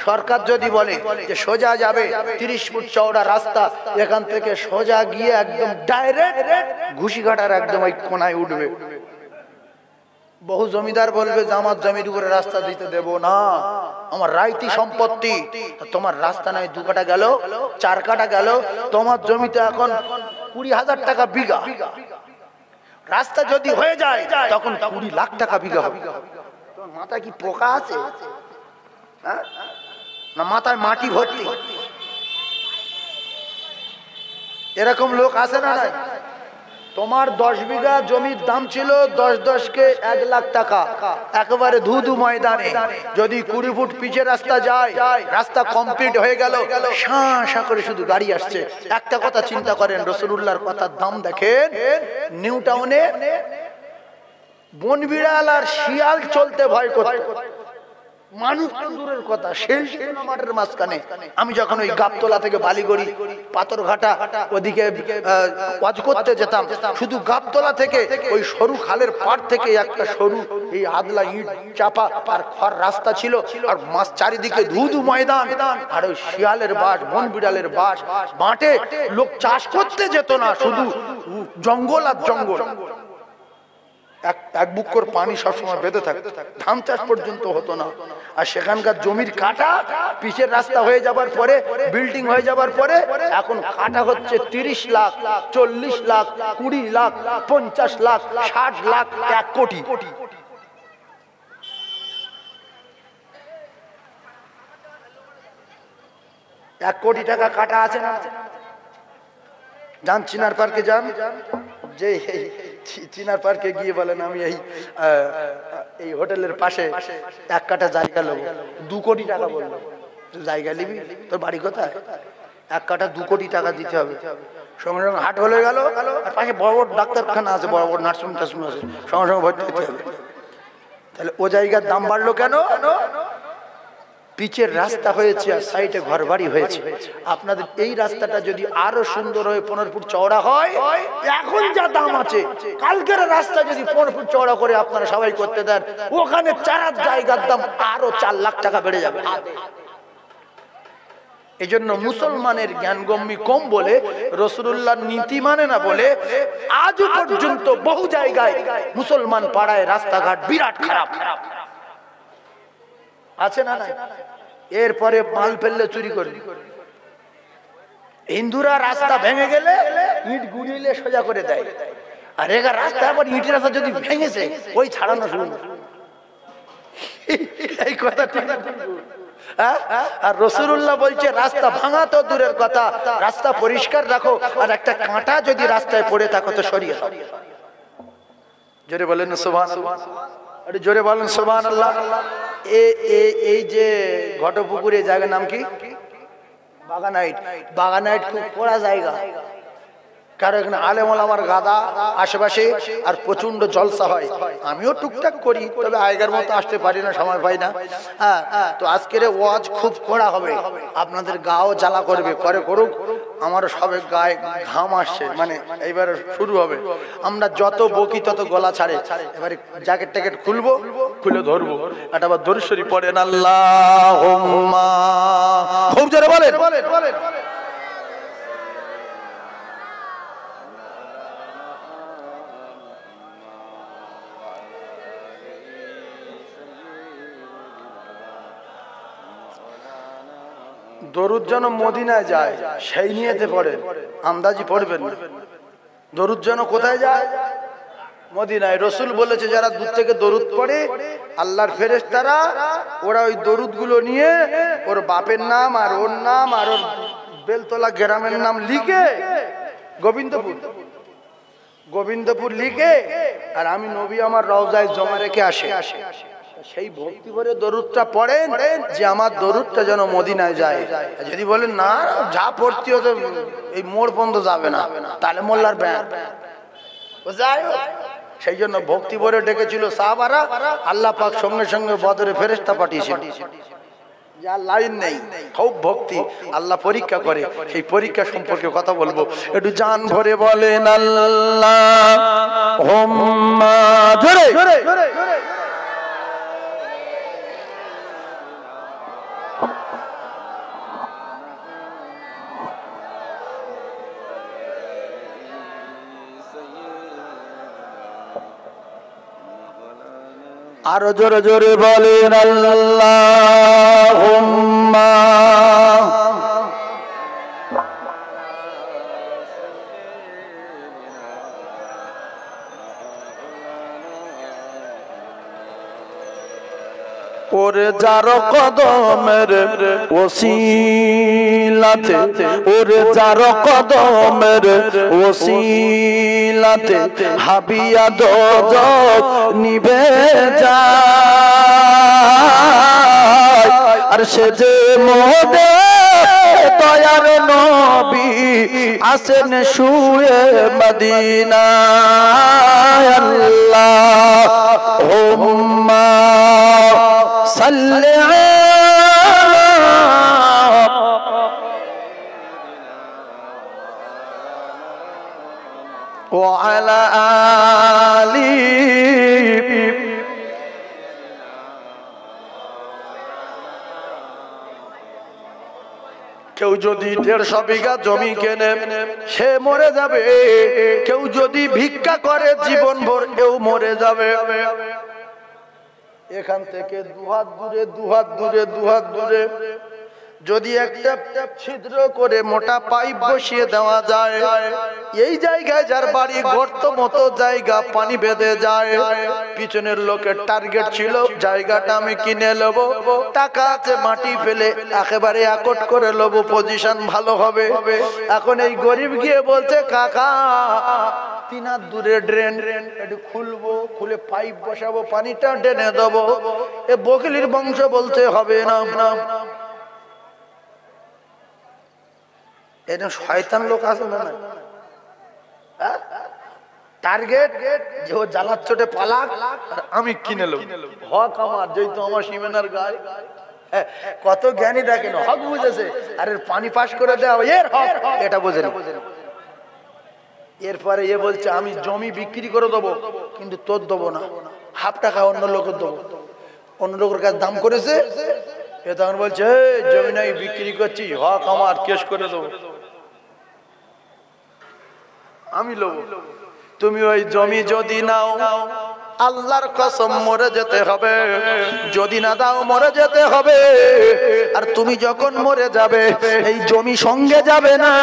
সরকার যদি বলে যে সোজা যাবে 30 ফুট চওড়া রাস্তা, এখান থেকে সোজা গিয়ে একদম ডাইরেক্ট ঘুষিঘাটার একদম ওই কোনায় উঠবে, বহু জমিদার বলবে যে আমার জমির উপরে রাস্তা দিতে দেব না, আমার রাইতি সম্পত্তি। তোমার রাস্তা নাই, 2 কাঠা গেল, 4 কাঠা গেল, তোমার জমিতে এখন 20,000 টাকা বিঘা। রাস্তা যদি হয়ে যায় তখন 20 লাখ টাকা বিঘা হবে। তোমার মাথায় কি পোকা আছে না মাথায় মাটি ভর্তি? এরকম লোক আছে না? নাই। তোমার 10 বিঘা জমির দাম ছিল 10 কে 1 লাখ টাকা, একেবারে ধুধু ময়দানে যদি 20 ফুট পিচের রাস্তা যায়, রাস্তা কমপ্লিট হয়ে গেল, শাঁ শাঁ করে শুধু গাড়ি আসছে। একটা কথা চিন্তা করেন, রাসূলুল্লাহর কথার দাম দেখেন, নিউ টাউনে বন বিড়াল আর শিয়াল চলতে ভয় করত, মানুষ তো দূরের কথা, সেই মাঠের মাঝখানে। আমি যখন ওই গাবতলা থেকে বালিগড়ি পাথরঘাটা ওদিকে ওয়াজ করতে যেতাম, শুধু গাবতলা থেকে ওই সরু খালের পাড় থেকে একটা সরু এই আদলা ইট চাপা আর খড় রাস্তা ছিল, আর মাছ চারিদিকে ধুধু ময়দান, আর ওই শিয়ালের বাস, বন বিড়ালের বাস। মাঠে লোক চাষ করতে যেত না, শুধু জঙ্গল আর জঙ্গল। এক বুক করে পানি সবসময় বেঁধে থাকতো, ধান চাষ পর্যন্ত হতো না। আর সেখানকার জমির কাটা পিচের রাস্তা হয়ে যাবার পরে, বিল্ডিং হয়ে যাবার পরে, এখন কাটা হচ্ছে 30 লাখ, 40 লাখ, 20 লাখ, 50 লাখ, 60 লাখ, 1 কোটি। 1 কোটি টাকা কাটা আছে না? যান চিনার পার্কে যান, যে চিনার পার্কে গিয়ে বলেন আমি এই হোটেলের পাশে 1 কাঠা জায়গা নেবো, 2 কোটি টাকা বললো। জায়গা নিবি? তোর বাড়ি কোথায়? 1 কাঠা 2 কোটি টাকা দিতে হবে। সঙ্গে সঙ্গে হাট হলে গেল, আর পাশে বড় বড় ডাক্তারখানা আছে, বড় বড় নার্সিং টার্সিং আছে, সঙ্গে সঙ্গে ভর্তি হতে হবে। তাহলে ও জায়গার দাম বাড়লো কেন? পিচের রাস্তা হয়েছে আর সাইডে ঘর বাড়ি হয়েছে। আপনাদের এই রাস্তাটা যদি আরো সুন্দর হয়ে 15 ফুট চওড়া হয়, এখন যা দাম আছে, কালকের রাস্তা যদি 15 ফুট চওড়া করে আপনারা সবাই করতে দেন, ওখানে 4 জায়গার দাম আরো 4 লাখ টাকা বেড়ে যাবে। এই জন্য মুসলমানের জ্ঞানগম্যি কম বলে, রাসূলুল্লাহর নীতি মানে না বলে, আজও পর্যন্ত বহু জায়গায় মুসলমান পাড়ায় রাস্তাঘাট বিরাট খারাপ আছে না? না। এরপরে মাল ফেললে চুরি করে, হিন্দুরা রাস্তা ভেঙে গেলে ইট গুড়িয়ে সোজা করে দেয়, আর এগা রাস্তা আবার ইটের রাস্তা যদি ভেঙেছে ওই ছাড়ানো শুরু। এই কথা ঠিক না? আর রাসূলুল্লাহ বলছে রাস্তা ভাঙা তো দূরের কথা, রাস্তা পরিষ্কার রাখো, আর একটা কাঁটা যদি রাস্তায় পড়ে থাকো তো সরিয়ে দাও। জোরে বলেন সুবহানাল্লাহ, আরে জোরে বলেন সুবহানাল্লাহ। এই যে ঘটপুকুরে জায়গার নাম কি? বাগানাইট। বাগানাইট খুব কড়া জায়গা, কারণ এখানে আলেম ওলামার গাদা আশেপাশে, আর প্রচন্ড জলসা হয়। আমিও টুকটাক করি, তবে আগের মতো আসতে পারি না, সময় পাই না। তো আজকের ওয়াজ খুব কড়া হবে, আপনাদের গাও জ্বালা করবে, করে করুক, আমারও সবে গায়ে ঘাম আসছে, মানে এইবার শুরু হবে। আমরা যত বকি তত গলা ছাড়ে। এবারে জ্যাকেট ট্যাকেট খুলবো, খুলে ধরবো। এটা আবার দরুদ শরীফ পড়েন, আল্লাহুম্মা, খুব জোরে বলেন। দরুদ যেন মদিনায় যায় সেই নিয়েতে পড়ে, আন্দাজি পড়বেন না। দরুদ যেন কোথায় যায়? মদিনায়। রাসূল বলেছে যারা দূর থেকে দরুদ পড়ে, আল্লাহর ফেরেশতারা ওরা ওই দরুদ গুলো নিয়ে ওর বাপের নাম আর ওর নাম আর ওর বেলতলা গ্রামের নাম লিখে গোবিন্দপুর লিখে, আর আমি নবী আমার রওজায় জমা রেখে আসে। সেই ভক্তি ভরে দরুদটা পড়েন যে আমার দরুদটা যেন মদিনায় যায়। যদি বলেন না যা পড়তে হতো এই মোড় বন্ধ যাবে না, তাহলে মোল্লার ব্যান যায়। সেই জন্য ভক্তি ভরে ডেকেছিল সাহাবারা, আল্লাহ পাক সঙ্গে সঙ্গে বদরে ফেরেশতা পাঠিয়েছেন। যার লাইন নেই, খুব ভক্তি, আল্লাহ পরীক্ষা করে। সেই পরীক্ষা সম্পর্কে কথা বলবো, একটু জান ভরে বলেন আল্লাহুম্মা, জোরে আরো জোরে জোরে বলেন আল্লাহুম্মা। ওরে যার কদমের ওসিলাতে, ওরে যার কদমের ওসিলাতে হাবিয়া দোজখ নিভে যায়, আর সে যে মোদে দয়ার নবী আসেন শুয়ে মদিনায়। আল্লাহুম্মা সাল্লি আলা ওয়া আলা আলি। কেউ যদি 150 বিঘা জমি কেনে সে মরে যাবে, কেউ যদি ভিক্ষা করে জীবন ভর কেউ মরে যাবে। এখান থেকে দুহাত দূরে দুহাত দূরে দুহাত দূরে যদি একটা ছিদ্র করে মোটা পাইপ বসিয়ে দেওয়া যায়, এই জায়গায় যার বাড়ি গর্ত মতো জায়গা, পানি বেঁধে যায়। পিছনের লোকের টার্গেট ছিল জায়গাটা আমি কিনে নেব, টাকা আছে, মাটি ফেলে একেবারে একট করে নেব, পজিশন ভালো হবে। এখন এই গরিব গিয়ে বলছে কাকা 3 হাত দূরে ড্রেন, একটু খুলবো, খুলে পাইপ বসাবো, পানিটা ড্রেনে দেবো। এ বকিলির বংশ বলতে হবে না, এরকম শয়তান লোক আছে না? টার্গেট যে ও জ্বালার চোটে পালাক, আমি কিনে নেব, হক আমার, যেহেতু আমার সীমানার গায়ে। কত জ্ঞানী দেখেন, হক বুঝেছে, আরে পানি পাস করে দেওয়া এর হক, এটা বোঝে না। এরপরে এ বলছে আমি জমি বিক্রি করে দেবো, কিন্তু তোর দেবো না, হাফ টাকা অন্য লোকের দেবো। অন্য লোকের কাছে দাম করেছে, এ তখন বলছে জমি নাই বিক্রি করছি, হক আমার, কেস করে দেবো, আমি লোব। তুমি ওই জমি যদি নাও আল্লাহর কসম মরে যেতে হবে, যদি না দাও মরে যেতে হবে। আর তুমি যখন মরে যাবে এই জমি সঙ্গে যাবে না।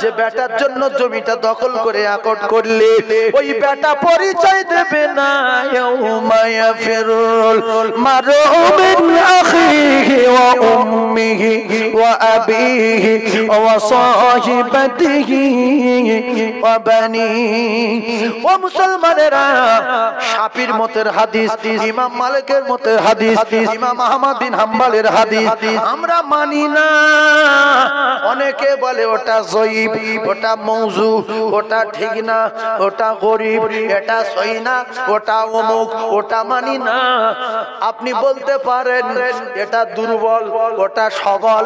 যে বেটার জন্য জমিটা দখল করে আকট করলে ওই বেটা পরিচয় দেবে না। ইয়াউমা ইয়াফিরুল মারউ মিন আখিহি ওয়া উম্মিহি ওয়া আবিহি ওয়া সাহিবাতিহি ওয়া বানিহি। ও মুসলমানেরা, শাফির মতের হাদিস, ইমাম মালিকের মতের হাদিস, ইমাম আহমদ বিন হাম্বলের হাদিস আমরা মানি না। অনেকে বলে ওটা জয়ীফ, ওটা মওযু, ওটা ঠিক না, ওটা গরীব, এটা সহি না, ওটা অমুক, ওটা মানি না। আপনি বলতে পারেন এটা দুর্বল, ওটা সবল,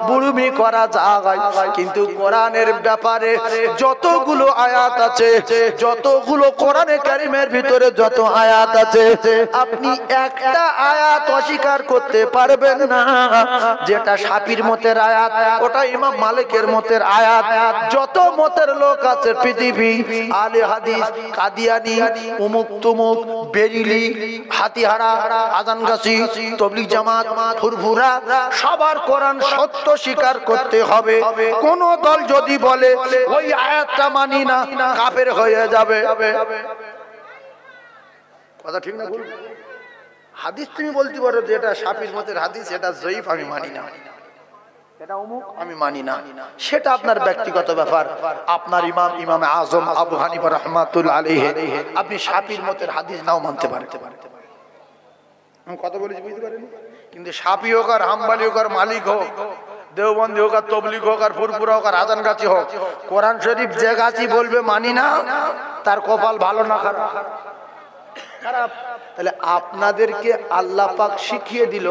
বুড়ুমি করা যায়, কিন্তু কোরআনের ব্যাপারে যতগুলো আয়াত আছে, যতগুলো কোরআনে কারিমের ভিতরে যত আয়াত আছে, আপনি একটা আয়াত অস্বীকার করতে পারবেন না যেটা শাফির মতের আয়াত, ওটা ইমাম মালিকের মতের আয়াত। যত মতের লোক আছে পৃথিবী, আলে হাদিস, কাদিয়ানি, উমুক তুমুক, বেরিলি, হাতিহারা, আজানগাছি, তবলিগ জামাত, ফুরফুরা, সবার কোরআন সত্য স্বীকার করতে হবে। কোন দল যদি বলে ওই আয়াতটা মানি না, কাফের হয়ে যাবে। কথা ঠিক না ভুল? হাদিস তুমি বলতে পারো যে এটা শাফির মতের হাদিস, এটা জয়ীফ, আমি মানি না, এটা অমুক আমি মানি না, সেটা আপনার ব্যক্তিগত ব্যাপার। আপনার ইমাম, ইমামে আজম আবু হানিফা রাহমাতুল্লাহ আলাইহি, আপনি শাফির মতের হাদিস নাও মানতে পারেন। আমি কথা বলেছি বুঝতে পারেন? কিন্তু শাফি হোক আর হাম্বলি হোক আর মালিক হোক, দেওবন্দি হোক আর তবলিগ হোক আর ফুরফুরা হোক আর আজানগাছি হোক, কোরআন শরীফ যে গাছি বলবে মানি না, তার কপাল ভালো না খারাপ? খারাপ। তাহলে আপনাদেরকে আল্লাহ পাক শিখিয়ে দিল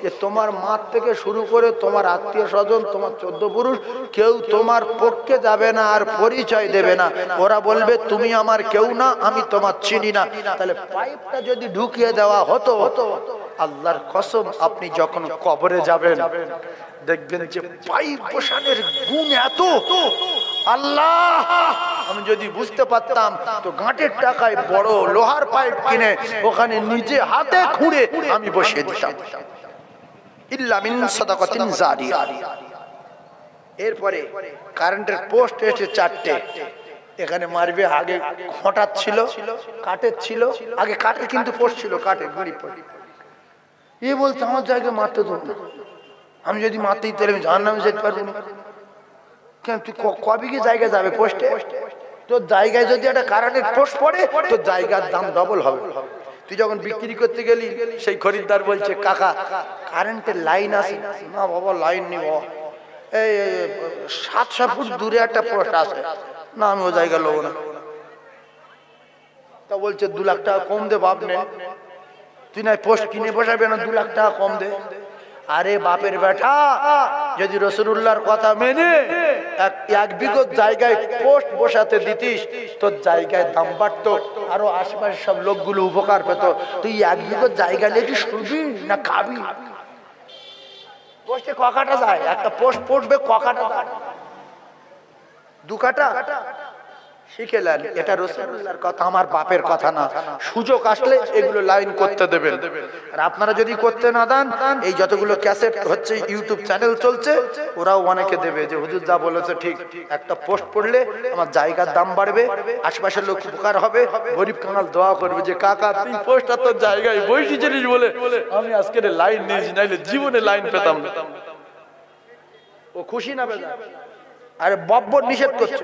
যে তোমার মা থেকে শুরু করে তোমার আত্মীয় স্বজন, তোমার 14 পুরুষ, কেউ তোমার পক্ষে যাবে না আর পরিচয় দেবে না। ওরা বলবে তুমি আমার কেউ না, আমি তোমার চিনি না। তাহলে পাইপটা যদি ঢুকিয়ে দেওয়া হতো, আল্লাহর কসম আপনি যখন কবরে যাবেন দেখবেন যে পাইপ বসানোর গুণ এত, আল্লাহ আমি যদি বুঝতে পারতাম তো গাঁটের টাকায় বড় লোহার পাইপ কিনে ওখানে নিজে হাতে খুঁড়ে আমি বসিয়ে দিতাম। ইল্লা মিন সাদাকাতিন জারিয়া। এরপরে কারেন্টের পোস্ট এসে 4টে, এখানে মারবে। আগে খোঁটার ছিল, কাঠের ছিল, আগে কাঠের কিন্তু পোস্ট ছিল, কাঠে গুঁড়ি পড়ে। এ বলতে আমার জায়গায় মারতে দেবো না, আমি যদি মারতেই তাহলে আমি জাহান্নামে যেতে পারবো না। কেন তুই কবে কি জায়গায় যাবে পোস্টে? তোর জায়গায় যদি একটা কারেন্টের পোস্ট পড়ে তোর জায়গার দাম ডবল হবে। তুই যখন বিক্রি করতে গেলি সেই খরিদ্দার বলছে কাকা কারেন্টের লাইন আছে না? বাবা লাইন নেই, এই 700 ফুট দূরে একটা পোস্ট আছে না, আমি ও জায়গা নেবো না। তা বলছে 2 লাখ টাকা কম দে বাপ নে, তুই না পোস্ট কিনে বসাবে না, 2 লাখ টাকা কম দে। আরে বাপের বেটা, যদি রাসূলুল্লাহর কথা মেনে 1 বিঘত জায়গায় পোস্ট বসাতে দিতিস তোর জায়গায় দাম বাড়তো, আরো আশেপাশে সব লোকগুলো উপকার পেত। তুই 1 বিঘত জায়গা নিয়ে কি শুনবি না খাবি? পোস্টে ককাটা যায়, একটা পোস্ট পড়বে ককাটা যায়, 2 কাটা। শিখেলেন এটা রাসূলুল্লাহর কথা, আমার বাপের কথা না। সুযোগ আসলে এগুলো লাইন করতে দেবেন। আর আপনারা যদি করতে না দেন, এই যতগুলো ক্যাসেট হচ্ছে, ইউটিউব চ্যানেল চলছে, ওরাও অনেকে দেবে যে হুজুর যা বলেছে ঠিক, একটা পোস্ট পড়লে আমার জায়গার দাম বাড়বে, আশেপাশের লোক উপকার হবে, গরিব কাঙাল দোয়া করবে যে কাকা তুই পোস্টটা তোর জায়গায় বসেছিলিস বলে আমি আজকের লাইন নিয়েছি, নাইলে জীবনে লাইন পেতাম না। ও খুশি না বেজা? আরে বব্বর নিষেধ করছে,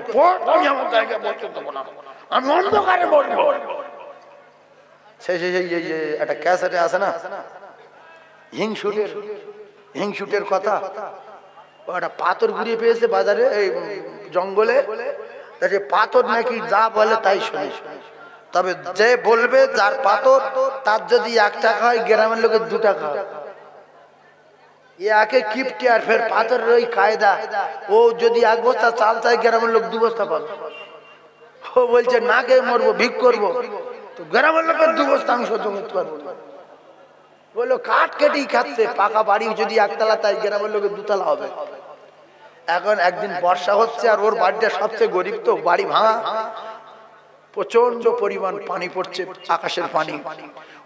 আমি আমার জায়গায় বসতে দেবো না, আমি অন্ধকারে বলবো। একটা ক্যাসেটে আছে না হিংসুটের কথা, ও একটা পাথর ঘুরিয়ে পেয়েছে বাজারে, এই জঙ্গলে, পাথর নাকি যা বলে তাই শুনে। তবে যে বলবে যার পাথর তার যদি 1 টাকা হয়, গ্রামের লোকের 2 টাকা। একে কিপটে আর ফের পাথরের ওই কায়দা, ও যদি 1 বস্তা চাল চাই গ্রামের লোক 2 বস্তা পাবে। ও বলছে না খেয়ে মরবো, ভিক করবো, তো গ্রামের লোকের 2 বস্তা আমি সহ্য করতে পারবো না। বললো কাঠ কেটেই খাচ্ছে, পাকা বাড়ি যদি 1 তলা তাই গ্রামের লোকের 2 তলা হবে। এখন একদিন বর্ষা হচ্ছে আর ওর বাড়িটা সবচেয়ে গরিব, তো বাড়ি ভাঙা, প্রচন্ড পরিমাণ পানি পড়ছে, আকাশের পানি।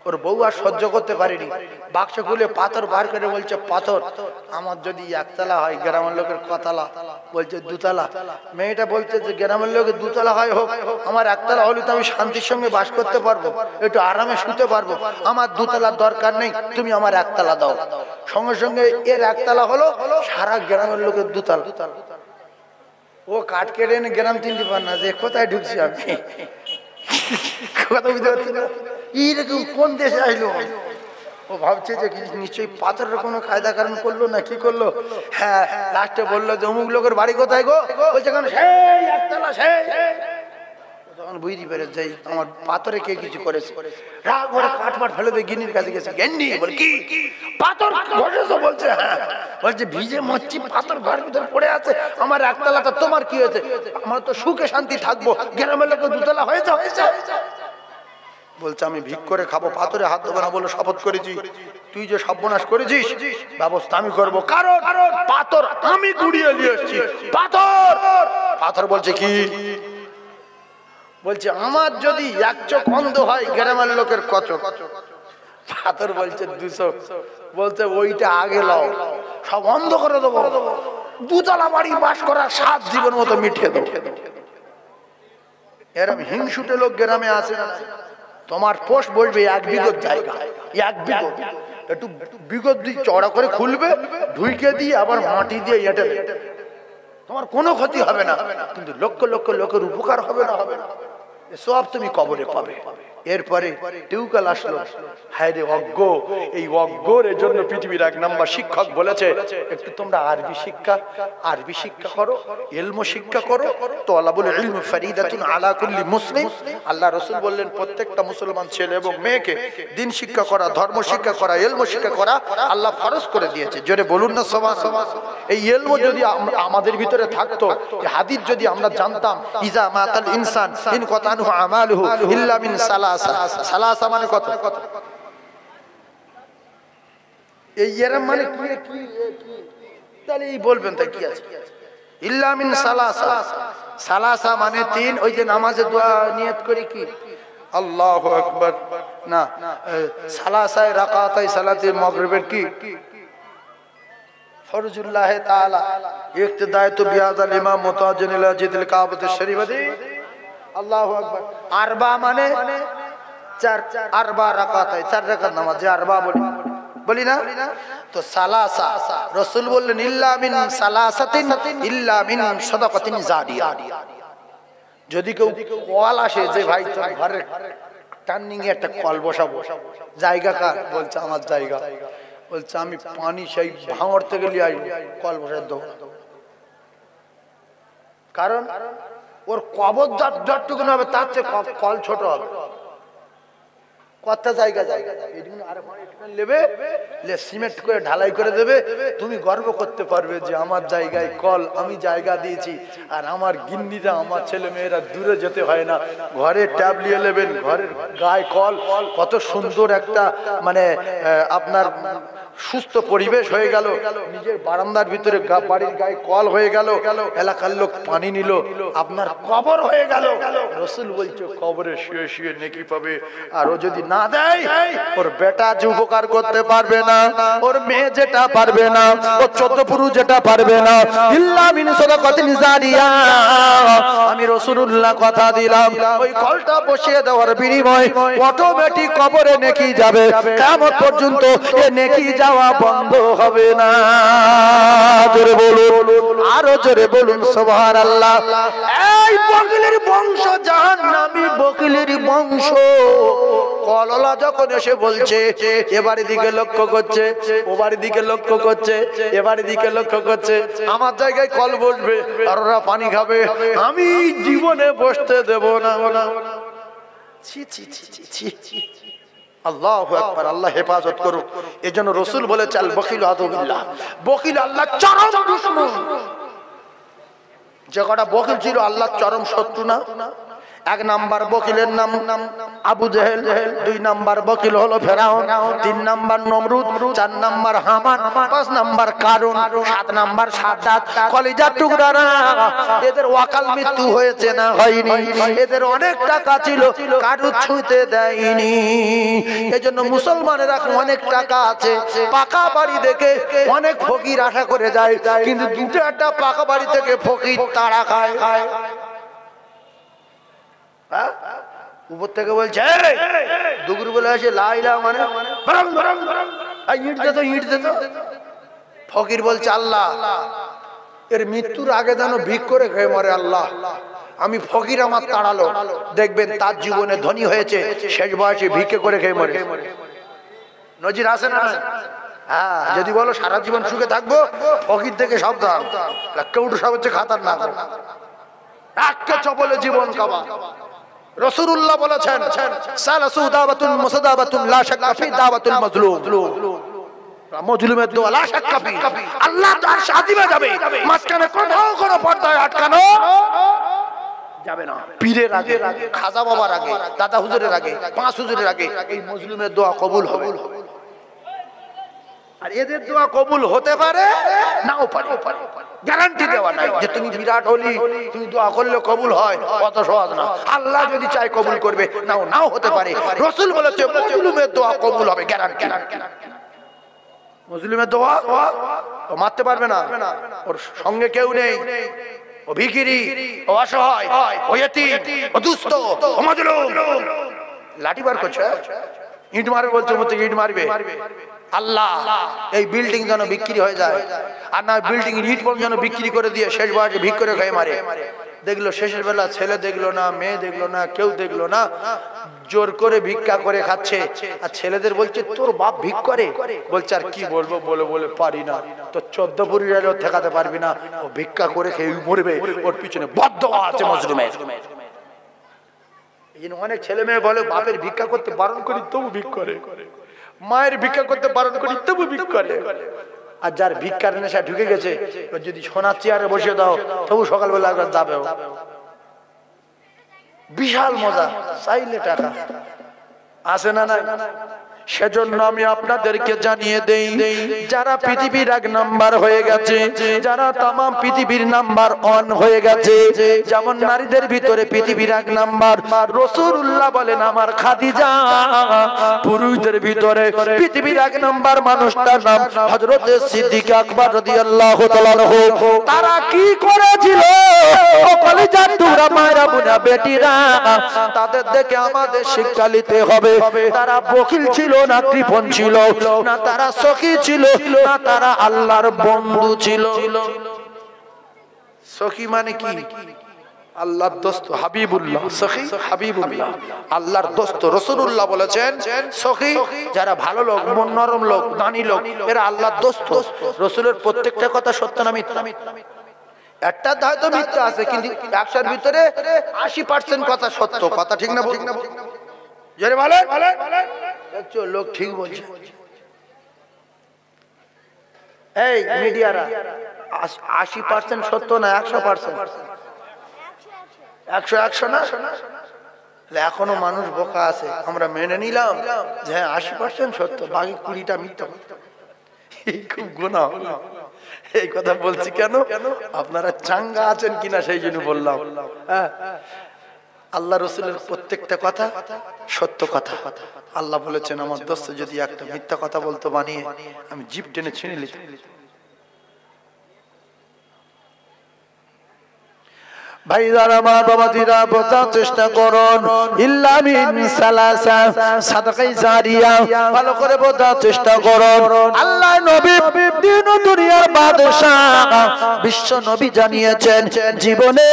ওর বউ আর সহ্য করতে পারেনি, বাক্স খুলে পাথর বার করে বলছে, পাথর আমার যদি একতলা হয়, গ্রামের লোকের কতলা, বলছে দুতলা। মেয়েটা বলছে যে গ্রামের লোকের দুতলা হয় হোক, আমার একতলা হলে তো আমি শান্তির সঙ্গে বাস করতে পারবো, একটু আরামে শুতে পারবো, আমার দুতলার দরকার নেই, তুমি আমার একতলা দাও। সঙ্গে সঙ্গে এর একতলা হলো, সারা গ্রামের লোকের দুতলা। ও কাঠ কেটে এনে গ্রাম চিনতে পার না যে কোথায় ঢুকছি আমি, কথা বুঝতে পারছি না, এইরকম কোন দেশে আসলো। ও ভাবছে যে নিশ্চয়ই পাথরের কোনো কায়দা কারণ করলো না কি করলো। হ্যাঁ, লাস্টে বললো যে অমুক লোকের বাড়ি কোথায় গো, বলছে কেন সেই একতলা সেই। তখন বুঝতে পেরে যাই আমার পাথরে কে কিছু করেছে, রাগ করে কাঠ মাঠ ফেলে দিয়ে গিন্নির কাছে গেছে। গিন্নি বলে কি পাথর ঘটেছে? বলছে হ্যাঁ। বলছে ভিজে মরছি, পাথর ঘর ভিতরে পড়ে আছে, আমার একতলাটা তোমার কি হয়েছে? আমার তো সুখে শান্তি থাকবো, গ্রামের লোক দুতলা হয়েছে হয়েছে। বলছে আমি ভিক করে খাবো, পাথরে হাত দেবো না বলে শপথ করেছি। তুই যে সর্বনাশ করেছিস ব্যবস্থা আমি করবো, কারণ পাথর আমি কুড়িয়ে নিয়ে এসেছি। পাথর পাথর বলছে কি? বলছে আমার যদি এক চোখ অন্ধ হয় গ্রামের লোকের কত। পাথর বলছে 200। বলছে ওইটা আগে লাও, সব অন্ধ করে দেবো, দুতলা বাড়ি বাস করা 7 জীবন মতো মিটিয়ে দেবো। এরম হিংসুটে লোক গ্রামে আছে। তোমার পোস্ট বসবে 1 বিঘত জায়গা, 1 বিঘত, একটু বিঘত দিয়ে চড়া করে খুলবে, ঢুইকে দিয়ে আবার মাটি দিয়ে এঁটে, তোমার কোনো ক্ষতি হবে না, কিন্তু লক্ষ লক্ষ লোকের উপকার হবে না, হবে না, সব তুমি কবরে পাবে। এরপরে টিউকাল আসলো, হায় রে অজ্ঞ। এই অজ্ঞর জন্য পৃথিবীর 1 নম্বর শিক্ষক বলেছে একটু তোমরা আরবি শিক্ষা করো, ইলম শিক্ষা করো। তালাবুল ইলম ফরিদাতুন আলা কুল্লি মুসলিম। আল্লাহ রাসূল বললেন প্রত্যেকটা মুসলমান ছেলে এবং মেয়েকে দিন শিক্ষা করা, ধর্ম শিক্ষা করা, ইলম শিক্ষা করা আল্লাহ ফরজ করে দিয়েছে। জোরে বলুন না সুবহানাল্লাহ। এই ইলম যদি আমাদের ভিতরে থাকতো, এই হাদিস যদি আমরা জানতাম, ইজা মাতাল ইনসান ইন কাতানু আমালুহু ইল্লা মিন সালাসা মানে কত? এই এরম মানে কি? তাহলে এই বলবেন তাই কি আছে? ইল্লা মিন সালাসা, সালাসা মানে 3। ওই যে নামাজে দোয়া নিয়ত করি কি আল্লাহু আকবার না, সালাসায় রাকাতাই সালাতে মাগরিবের কি ফরজুল্লাহ তাআলা ইক্তদায় তো বিহাযাল ইমাম মুতাজিন ইলা জিদুল কাবাত শরীফে আল্লাহু আকবার। আরবা মানে 4, আরবা রাকাতায় 4 রাকাত নামাজ, যে আরবা বলি না। তো সালাসা রাসূল বললেন ইল্লা মিন সালাসাতিন ইল্লা মিন সাদাকাতিন জারিয়া। যদি কেউ কল আসে যে ভাই তোর ঘরের টার্নিং এ একটা কল বসাবো, জায়গা কার? বলছে আমার জায়গা। বলছে আমি পানি সেই ভাঙর থেকে নিয়ে আসবো, কল বসাই দেবো, কারণ ওর কবর যতটুকু হবে তার চেয়ে কল ছোট হবে। কতটা জায়গা নেবে, সিমেন্ট করে ঢালাই করে দেবে, তুমি গর্ব করতে পারবে যে আমার জায়গায় কল, আমি জায়গা দিয়েছি। আর আমার গিন্নিরা, আমার ছেলে মেয়েরা দূরে যেতে হয় না, ঘরে ট্যাব নিয়ে নেবেন, ঘরের গায়ে কল। কত সুন্দর একটা মানে আপনার সুস্থ পরিবেশ হয়ে গেল, নিজের বারান্দার ভিতরে বাড়ির গায়ে কল হয়ে গেল, এলাকার লোক পানি নিল, আপনার কবর হয়ে গেল। রাসূল বলছে কবরে শুয়ে শুয়ে নেকি পাবে। আর ও যদি না দেয়, ওর বেটা যে উপকার করতে পারবে না, ওর মেয়ে যেটা পারবে না, ওর 14 পুরুষ যেটা পারবে না, ইল্লা মিন সাদাকাতিন জারিয়া। আমি রাসূলুল্লাহ কথা দিলাম, ওই কলটা বসিয়ে দেওয়ার বিনিময়ে অটোমেটিক কবরে নেকি যাবে, কিয়ামত পর্যন্ত এ নেকি যাওয়া বন্ধ হবে না। জোরে বলুন, আরো জোরে বলুন সুবহানাল্লাহ। এই বকিলের বংশ জাহান্নামী, বকিলের বংশ। কললা যখন এসে বলছে, এবারে দিকে লক্ষ্য করছে, ওবারে দিকে লক্ষ্য করছে, এবারে দিকে লক্ষ্য করছে, আমার জায়গায় কল বসবে আর ওরা পানি খাবে, আমি জীবনে বসতে দেব না। ছি ছি ছি ছি ছি। আল্লাহু আকবার, আল্লাহ হেফাজত করুক। এজন্য রাসূল বলেছে আল বখিল আদুবিল্লাহ, বখিল আল্লাহর চরম দুশমন। যে কটা বখিল ছিল আল্লাহর চরম শত্রু না? এক নাম্বার বকিলের নাম আবু জেহেল, দুই নাম্বার বকিল হলো ফেরাউন, তিন নাম্বার নমরুদ, চার নাম্বার হামান, পাঁচ নাম্বার কারুন, সাত নাম্বার সাদ্দাত। কলিজার টুকরারা, এদের ওয়াকাল মৃত্যু হয়েছে না হয়নি? এদের অনেক টাকা ছিল, কারু ছুঁতে দেয়নি। এজন্য মুসলমানেরা অনেক টাকা আছে, পাকা বাড়ি দেখে অনেক ফকির আশা করে যায়, কিন্তু দুটো একটা পাকা বাড়ি থেকে ফকির তাড়া খায়। উপর থেকে বলছে দুগুর বলে আসে লাইলা মানে ইট দে তো, ইট দে তো। ফকির বলছে আল্লাহ এর মৃত্যুর আগে যেন ভিক করে খেয়ে মরে। আল্লাহ আমি ফকির আমার তাড়ালো, দেখবেন তার জীবনে ধনী হয়েছে, শেষ বয়সে ভিক্ষে করে খেয়ে মরে। নজির আছে না? হ্যাঁ, যদি বলো সারা জীবন সুখে থাকবো, ফকির থেকে সাবধান, কেউ সব হচ্ছে খাতার না, একে চপলে জীবন কাবা। রাসূলুল্লাহ বলেছেন সালাসু দাওয়াতুন মুসাদাবাতুন লা শাক্কা ফি দাওয়াতুল মাজলুম। মজলুমের দোয়া লা শাক্কা ফি, আল্লাহ তার সাজিবে যাবে, মাঝখানে কোথাও কোনো পর্দায় আটকানো যাবে না। পীরের আগে, খাজা বাবার আগে, দাদা হুজুরের আগে, পাঁচ হুজুরের আগে এই মজলুমের দোয়া কবুল হবে। আর এদের দোয়া কবুল হতে পারে নাও পারে, গ্যারান্টি দেওয়া নাই যে তুমি বিরাট হলি, তুমি দোয়া করলে কবুল হয়, কত সহজ না। আল্লাহ যদি চায় কবুল করবে, নাও নাও হতে পারে। রাসূল বলেছে মজলুমের দোয়া কবুল হবে, গ্যারান্টি। মজলুমের দোয়া ও মারতে পারবে না, ওর সঙ্গে কেউ নেই, ও ভিখিরি, ও অসহায়, ও ইতিম, ও দুস্থ, ও মাজলুম। লাঠি বার করছে, ইট মারবে বলছে, মতো ইট মারবে। আল্লাহ এই বিল্ডিং যেন বিক্রি হয়ে যায়, আর না বিল্ডিং ইট যেন বিক্রি করে দিয়ে শেষ বয়সে ভিক করে খেয়ে মারে। দেখলো শেষের বেলা ছেলে দেখলো না, মেয়ে দেখলো না, কেউ দেখলো না, জোর করে ভিক্ষা করে খাচ্ছে। আর ছেলেদের বলছে তোর বাপ ভিক করে, বলছে আর কি বলবো, বলে বলে পারি না, তো 14 পরিবারেও ঠেকাতে পারবি না, ও ভিক্ষা করে খেয়ে মরবে, ওর পিছনে বদদোয়া আছে মজলুমের। এই জন্য অনেক ছেলে মেয়ে বলে বাপের ভিক্ষা করতে বারণ করি তবু ভিক করে, মায়ের ভিক্ষা করতে বারণ করি তবু ভিক করে। আর যার ভিক্ষার নেশা ঢুকে গেছে, যদি সোনার চেয়ারে বসে দাও তবু সকালবেলা একবার যাবে। বিশাল মজা, চাইলে টাকা আসে না? না, সেজন্য আমি আপনাদেরকে জানিয়ে দেই, যারা পৃথিবীর 1 নাম্বার হয়ে গেছে, যারা তামাম পৃথিবীর নাম্বার 1 হয়ে গেছে, যেমন নারীদের ভিতরে পৃথিবীর 1 নাম্বার রাসূলুল্লাহ বলেন আমার খাদিজা, পুরুষদের ভিতরে পৃথিবীর 1 নাম্বার মানুষটার নাম হযরত সিদ্দিক আকবর রাদিয়াল্লাহু তাআলা আনহু। তারা কি করেছিল ও কলিজার টুকরা মায়েরা বোনা বেটিরা, তাদের দেখে আমাদের শিক্ষা নিতে হবে। তারা বকিল ছিল না, কৃপণ ছিল না, তারা সখী ছিল না, তারা আল্লাহর বন্ধু ছিল। সখী মানে কি? আল্লাহর দোস্ত, হাবিবুল্লাহ। সখী হাবিবুল্লাহ, আল্লাহর দোস্ত। রাসূলুল্লাহ বলেছেন সখী যারা ভালো লোক, মন নরম লোক, দানি লোক, এরা আল্লাহর দোস্ত। রাসূলের প্রত্যেকটা কথা সত্য না মিথ্যা? একটা হয়তো মিথ্যা আছে, কিন্তু 100-র ভিতরে 80% কথা সত্য। কথা ঠিক না? ঠিক না? জোরে বলেন। দেখছো লোক ঠিক বলছে। এই মিডিয়ারা 80% সত্য না 100%? 100 না? এখনো মানুষ বোকা আছে। আমরা মেনে নিলাম যে 80% সত্য, বাকি 20টা মিথ্যা। খুব গুনাহ। এই কথা বলছি কেন? আপনারা চাঙ্গা আছেন কিনা সেই জন্য বললাম। আল্লাহ রাসূলের প্রত্যেকটা কথা সত্য কথা। আল্লাহ বলেছেন আমার দোস্ত যদি একটা মিথ্যা কথা বলতো বানিয়ে, আমি জিভ টেনে ছিঁড়ে নিতাম। ভাইরা আমার বাবাজিরা, বোঝার চেষ্টা করুন, ইল্লা মিন সালাসা, সাদাকায়ে জারিয়া, ভালো করে বোঝার চেষ্টা করুন। আল্লাহ নবী দিন ও দুনিয়ার বাদশাহ বিশ্ব নবী জানিয়েছেন, জীবনে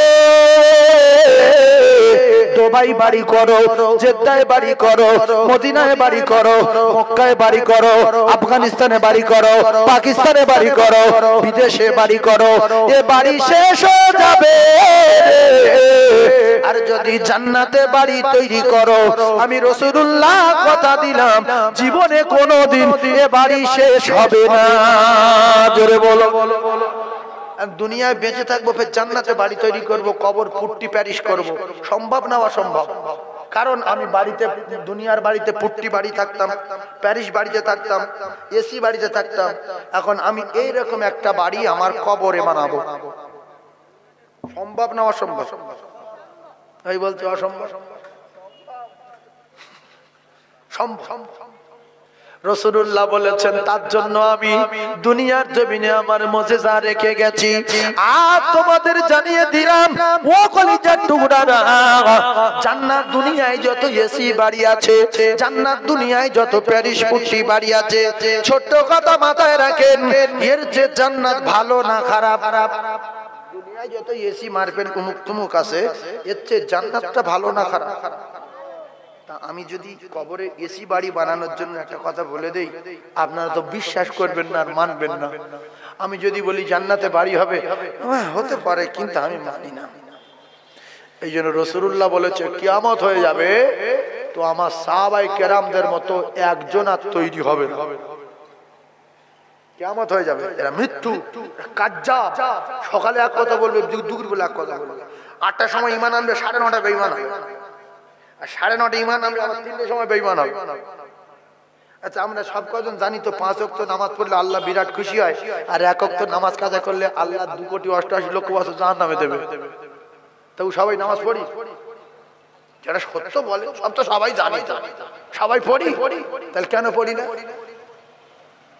দুবাই বাড়ি করো, জেদ্দায় বাড়ি করো, মদিনায় বাড়ি করো, মক্কায় বাড়ি করো, আফগানিস্তানে বাড়ি করো, পাকিস্তানে বাড়ি করো, বিদেশে বাড়ি করো, এ বাড়ি শেষ হয়ে যাবে। আর যদি জান্নাতে বাড়ি তৈরি করো, আমি রাসূলুল্লাহ কথা দিলাম জীবনে কোনোদিন এ বাড়ি শেষ হবে না। জোরে বলো। দুনিয়ায় বেঁচে থাকবো, ফের জান্নাতে বাড়ি তৈরি করব, কবর পুট্টি প্যারিশ করব, সম্ভব না অসম্ভব? কারণ আমি বাড়িতে, দুনিয়ার বাড়িতে পুট্টি বাড়ি থাকতাম, প্যারিস বাড়িতে থাকতাম, এসি বাড়িতে থাকতাম, এখন আমি এইরকম একটা বাড়ি আমার কবরে বানাবো। সম্ভব না অসম্ভব? তাই বলতে অসম্ভব? সম্ভব। রাসূলুল্লাহ বলেছেন, তার জন্য আমি দুনিয়ার জমিনে আমার মুজিজা রেখে গেছি। আর তোমাদের জানিয়ে দিলাম ও কলিজার টুকরারা, জান্নাত দুনিয়ায় যত এসি বাড়ি আছে, জান্নাত দুনিয়ায় যত প্যারিস পুট্টি বাড়ি আছে, ছোট্ট কথা মাথায় রাখেন, এর যে জান্নাত ভালো না খারাপ, দুনিয়ায় যত এসি মারবেন কুমুক তুমুক আছে, এর চেয়ে জান্নাতটা ভালো না খারাপ? আমি যদি কবরে এসি বাড়ি বানানোর জন্য একটা কথা বলে দেই, আপনারা তো বিশ্বাস করবেন না আর মানবেন না। আমি যদি বলি জান্নাতে বাড়ি হবে, হতে পারে, কিন্তু আমি মানি না। এই জন্য রাসূলুল্লাহ বলেছে, কিয়ামত হয়ে যাবে তো আমার সাহাবায়ে কেরামদের মতো একজন আর তৈরি হবে না। কিয়ামত হয়ে যাবে, এরা মৃত্যু কাজ্জাব। সকালে এক কথা বলবে, দুপুরবেলা এক কথা বলবে, 8টার সময় ঈমান আনবে, 9:30 বেঈমান হবে, আর 9:30 ঈমান আনবে, আবার 3টের সময় বেঈমান হবে। আচ্ছা, আমরা সব কজন জানি তো 5 ওয়াক্ত নামাজ পড়লে আল্লাহ বিরাট খুশি হয়, আর 1 ওয়াক্ত নামাজ কাজা করলে আল্লাহ 2,88,00,000 বছর জাহান্নামে দেবে। তো সবাই নামাজ পড়ি, যারা সত্য বলে সব তো সবাই জানি, তো সবাই পড়ি, তাহলে কেন পড়ি না?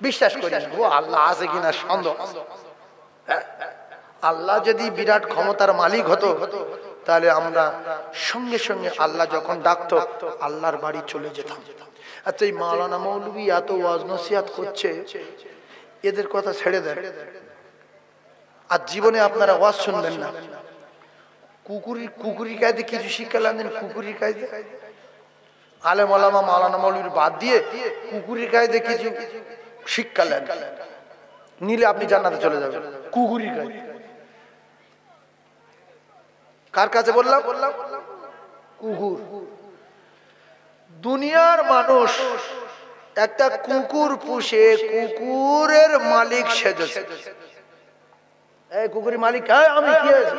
বিশ্বাস করি না। ও আল্লাহ আছে কিনা সন্দেহ। আল্লাহ যদি বিরাট ক্ষমতার মালিক হতো, তাহলে আমরা সঙ্গে সঙ্গে আল্লাহ যখন ডাকতো আল্লাহর বাড়ি চলে যেতাম। আচ্ছা, এই মাওলানা মৌলভী এত ওয়াজ নসিহত করছে, এদের কথা ছেড়ে দেন, আর জীবনে আপনারা ওয়াজ শুনবেন না। কুকুরি কায়দে কিছু শিক্ষা নেন, কুকুরি কায়দে আলেম ওলামা মাওলানা মৌলভীর বাদ দিয়ে কুকুরি কায়দে কিছু শিক্ষা নেন, নিলে আপনি জান্নাতে চলে যাবেন। কুকুরি কায়দে কার কাছে বললাম? কুকুর। দুনিয়ার মানুষ একটা কুকুর পুষে কুকুরের মালিক সেজেছে। এই কুকুরের মালিক আমি কি আছি?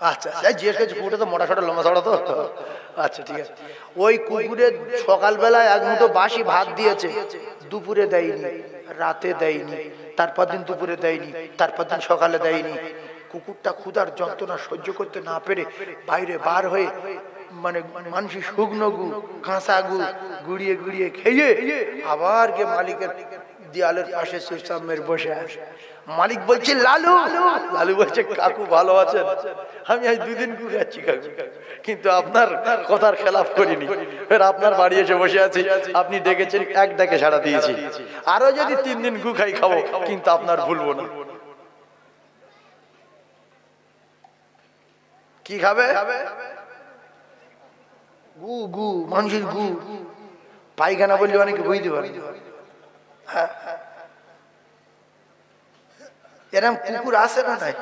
আচ্ছা, জিজ্ঞেস করছি, কুকুরটা তো মোটা সোটা লম্বা ছড়া তো, আচ্ছা ঠিক আছে। ওই কুকুরের সকালবেলায় 1 মুঠো বাসি ভাত দিয়েছে, দুপুরে দেয়নি, রাতে দেয়নি, তারপর দিন দুপুরে দেয়নি, তারপর দিন সকালে দেয়নি। কুকুরটা ক্ষুধার যন্ত্রণা সহ্য করতে না পেরে বাইরে বার হয়ে, মানে মানুষের শুকনো গু, কাঁচা গু গুড়িয়ে গুড়িয়ে খেয়ে আবার গিয়ে মালিকের দেয়ালের পাশে সুসামের বসে আসে। মালিক বলছে লালু, লালু বলছে কাকু ভালো আছেন? আমি আজ 2 দিন ঘুরে যাচ্ছি কাকু, কিন্তু আপনার কথার খেলাফ করিনি, ফের আপনার বাড়ি এসে বসে আছি, আপনি ডেকেছেন, 1 ডাকে সাড়া দিয়েছি, আরো যদি 3 দিন গু খাই খাবো, কিন্তু আপনার ভুলবো না। কি খাবে? গু, গু, মানুষের গু। পায়খানা বললে অনেকে বুঝতে পারে। এরকম কুকুর আছে না নাই?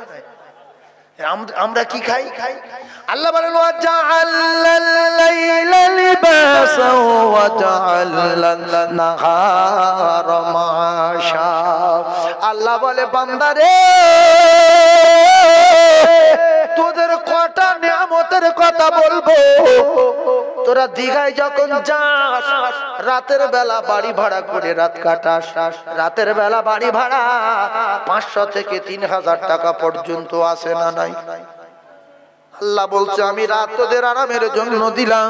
আমরা কি খাই? আল্লাহ বলেন ওয়াজআলাল লাইলা লিবাসাও ওয়াজআলান নাহারা মাশা। আল্লাহ বলে বান্দারে, তোদের কটা নিয়ামতের কথা বলবো। তোরা দীঘায় যখন যাস, রাতের বেলা বাড়ি ভাড়া করে রাত কাটাস, রাতের বেলা বাড়ি ভাড়া 500 থেকে 3000 টাকা পর্যন্ত আসে না নাই? আল্লাহ বলছে আমি রাত তোদের আরামের জন্য দিলাম,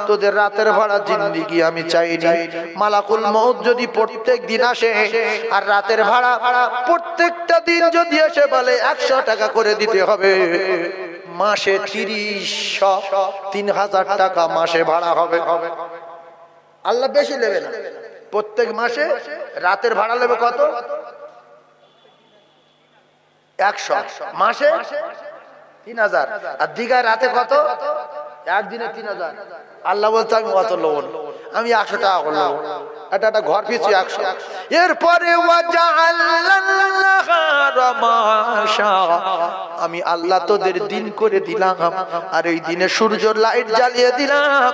তোদের রাতের ভাড়া জিন্দেগি আমি চাইনি। মালাকুল মউত যদি প্রত্যেক দিন আসে আর রাতের ভাড়া প্রত্যেকটা দিন যদি এসে বলে 100 টাকা করে দিতে হবে, মাসে 30,000 টাকা মাসে ভাড়া হবে। আল্লাহ বেশি নেবে না, প্রত্যেক মাসে রাতের ভাড়া নেবে কত? 100, মাসে 3000। আর দীঘায় রাতে কত? একদিনে 3000। আল্লাহ বলছে আমি অত লোন। আমি 100 টাকা করলাম, একটা ঘর পিছু 100। এরপরে আমি আল্লাহ তোদের দিন করে দিলাম, আর এই দিনে সূর্যের লাইট জ্বালিয়ে দিলাম।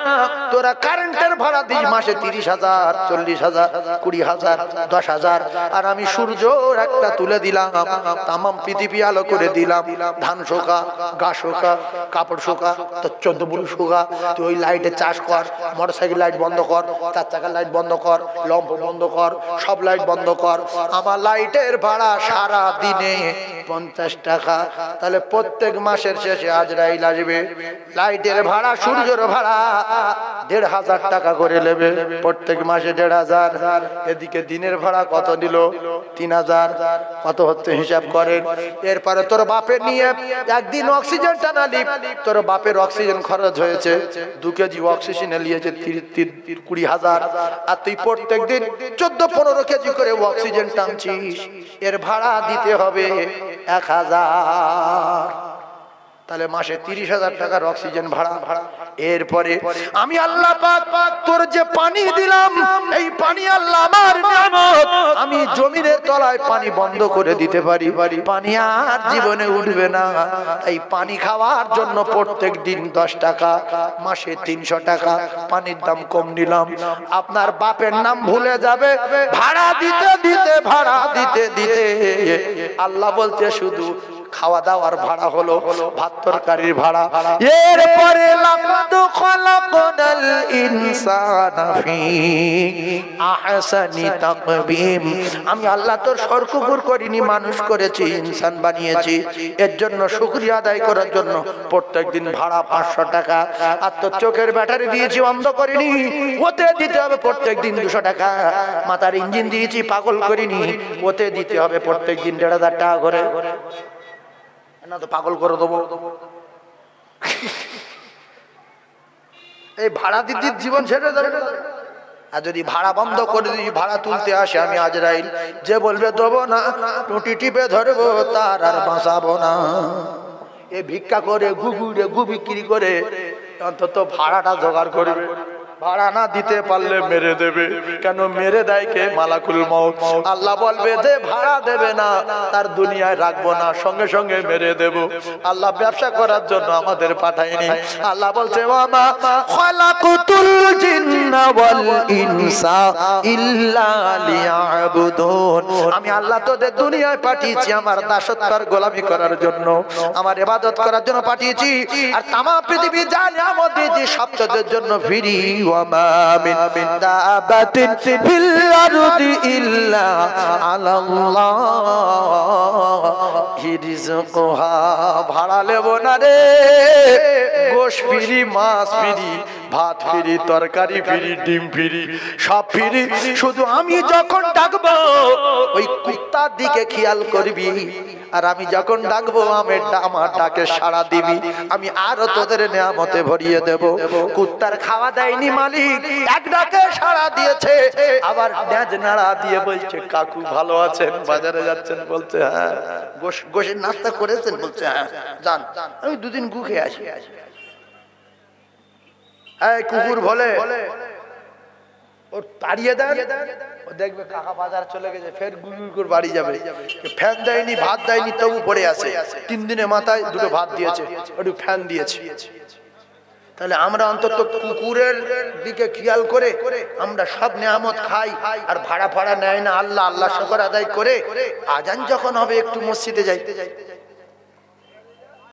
তোরা কারেন্টের ভাড়া দিস মাসে 30,000, 40,000, 20,000, 10,000, আর আমি সূর্যর একটা তুলে দিলাম, তামাম পৃথিবী আলো করে দিলাম। ধান শোকা, গা শোকা, কাপড় শোকা, তো 14 বুল শোকা, তুই ওই লাইটে চাষ কর, মোটরসাইকেল লাইট বন্ধ কর, 4 চাকার লাইট বন্ধ কর, লম্প বন্ধ কর, সব লাইট বন্ধ কর। আমার লাইটের ভাড়া সারা দিনে 50 টাকা। তাহলে প্রত্যেক মাসের শেষে আজরাইল আসবে, লাইটের ভাড়া সূর্যের ভাড়া 1,500 টাকা করে নেবে প্রত্যেক মাসে 1,500। এদিকে দিনের ভাড়া কত নিল? 3,000। কত হচ্ছে হিসাব করেন। এরপরে তোর বাপের নিয়ে একদিন অক্সিজেন টানালি, তোর বাপের অক্সিজেন খরচ হয়েছে 2 কেজি অক্সিজেনে নিয়েছে 20,000, আর তুই প্রত্যেক দিন 14-15 কেজি করে অক্সিজেন টানছিস, এর ভাড়া দিতে হবে 1,000। তাহলে মাসে 30,000 টাকার অক্সিজেন ভাড়া। এরপরে আমি আল্লাহ পাক তোর যে পানি দিলাম, এই পানি আল্লাহ আমার নিয়ামত, আমি জমিনের তলায় পানি বন্ধ করে দিতে পারি, পানি আর জীবনে উঠবে না। এই পানি খাওয়ার জন্য প্রত্যেক দিন 10 টাকা, মাসে 300 টাকা পানির দাম কম নিলাম। আপনার বাপের নাম ভুলে যাবে, ভাড়া দিতে দিতে ভাড়া দিতে দিতে আল্লাহ বলতে শুধু খাওয়া দাওয়ার ভাড়া হলো, ভাত তরকারির ভাড়া। এরপরে লাকাদ খালাকনাল ইনসানা ফি আহসানি তাকবীম, আমি আল্লাহ তোর সরকুকুর করিনি, মানুষ করেছি, ইনসান বানিয়েছি। এর জন্য শুকরিয়া আদায় করার জন্য প্রত্যেকদিন ভাড়া 500 টাকা। আর তোর চোখের ব্যাটারি দিয়েছি, অন্ধ করিনি, ওতে দিতে হবে প্রত্যেকদিন 200 টাকা। মাথার ইঞ্জিন দিয়েছি, পাগল করিনি, ওতে দিতে হবে প্রত্যেকদিন 1,500 টাকা করে। না তো পাগল করে দেবো। এই ভাড়া দিতে জীবন ছেড়ে যাবে। আর যদি ভাড়া বন্ধ করে দিই, ভাড়া তুলতে আসে আমি আজরাইল, যে বলবে দেবো না, টুটি টিপে ধরবো, তার আর বাঁচাবো না। এ ভিক্ষা করে ঘুঘুরে ঘু বিক্রি করে অন্তত ভাড়াটা জোগাড় করবে। ভাড়া না দিতে পারলে মেরে দেবে। কেন মেরে দেয় কে? মালাকুল মউত। আল্লাহ বলবে যে ভাড়া দেবে না তার দুনিয়ায় রাখবো না, সঙ্গে সঙ্গে মেরে দেব। আল্লাহ ব্যবসা করার জন্য আমাদের পাঠায়নি। আল্লাহ বলছে ওয়ামা খালাকুতুল জিন্না ওয়াল ইনসা ইল্লা লিয়াবুদুন, আমি আল্লাহ তোদের দুনিয়ায় পাঠিয়েছি আমার দাসত্ব আর গোলামি করার জন্য, আমার ইবাদত করার জন্য পাঠিয়েছি। আর তামাম পৃথিবী যা নিয়ামত দিয়েছি সব তোদের জন্য ফ্রি। ওয়ামা মিন দাবাতিন ফিল আরদি ইল্লা আলাল্লাহি রিজকুহা, ভাড়া নেব না রে, গোশ ফ্রি, মাছ ফ্রি, ভাত ফ্রি, তরকারি ফ্রি, ডিম ফ্রি, সব ফ্রি। শুধু আমি যখন ডাকবো ওই কুত্তার দিকে খেয়াল করবি, আর আমি যখন ডাকবো আমার ডাকে সাড়া দিবি, আমি আরো তোদের নিয়ামতে ভরিয়ে দেব। কুত্তার খাওয়া দেয়নি মালিক, এক ডাকে সাড়া দিয়েছে, আবার ন্যাজ নাড়া দিয়ে বলছে কাকু ভালো আছেন, বাজারে যাচ্ছেন? বলছে হ্যাঁ। গোশের নাস্তা করেছেন? বলছে হ্যাঁ। যান, আমি 2 দিন গু খেয়ে আসি। এই কুকুর বলে ও তাড়িয়ে দেন, ও দেখবে কাকা বাজার চলে গেছে, ফের গুগুর বাড়ি যাবে। ফ্যান দেয়নি, ভাত দেয়নি, তবু পড়ে আছে। 3 দিনের মাথায় 2টো ভাত দিয়েছে, একটু ফ্যান দিয়েছে। তাহলে আমরা অন্তত কুকুরের দিকে খেয়াল করে আমরা সব নিয়ামত খাই, আর ভাড়া নেয় না। আল্লাহ শুকর আদায় করে আজান যখন হবে একটু মসজিদে যাই।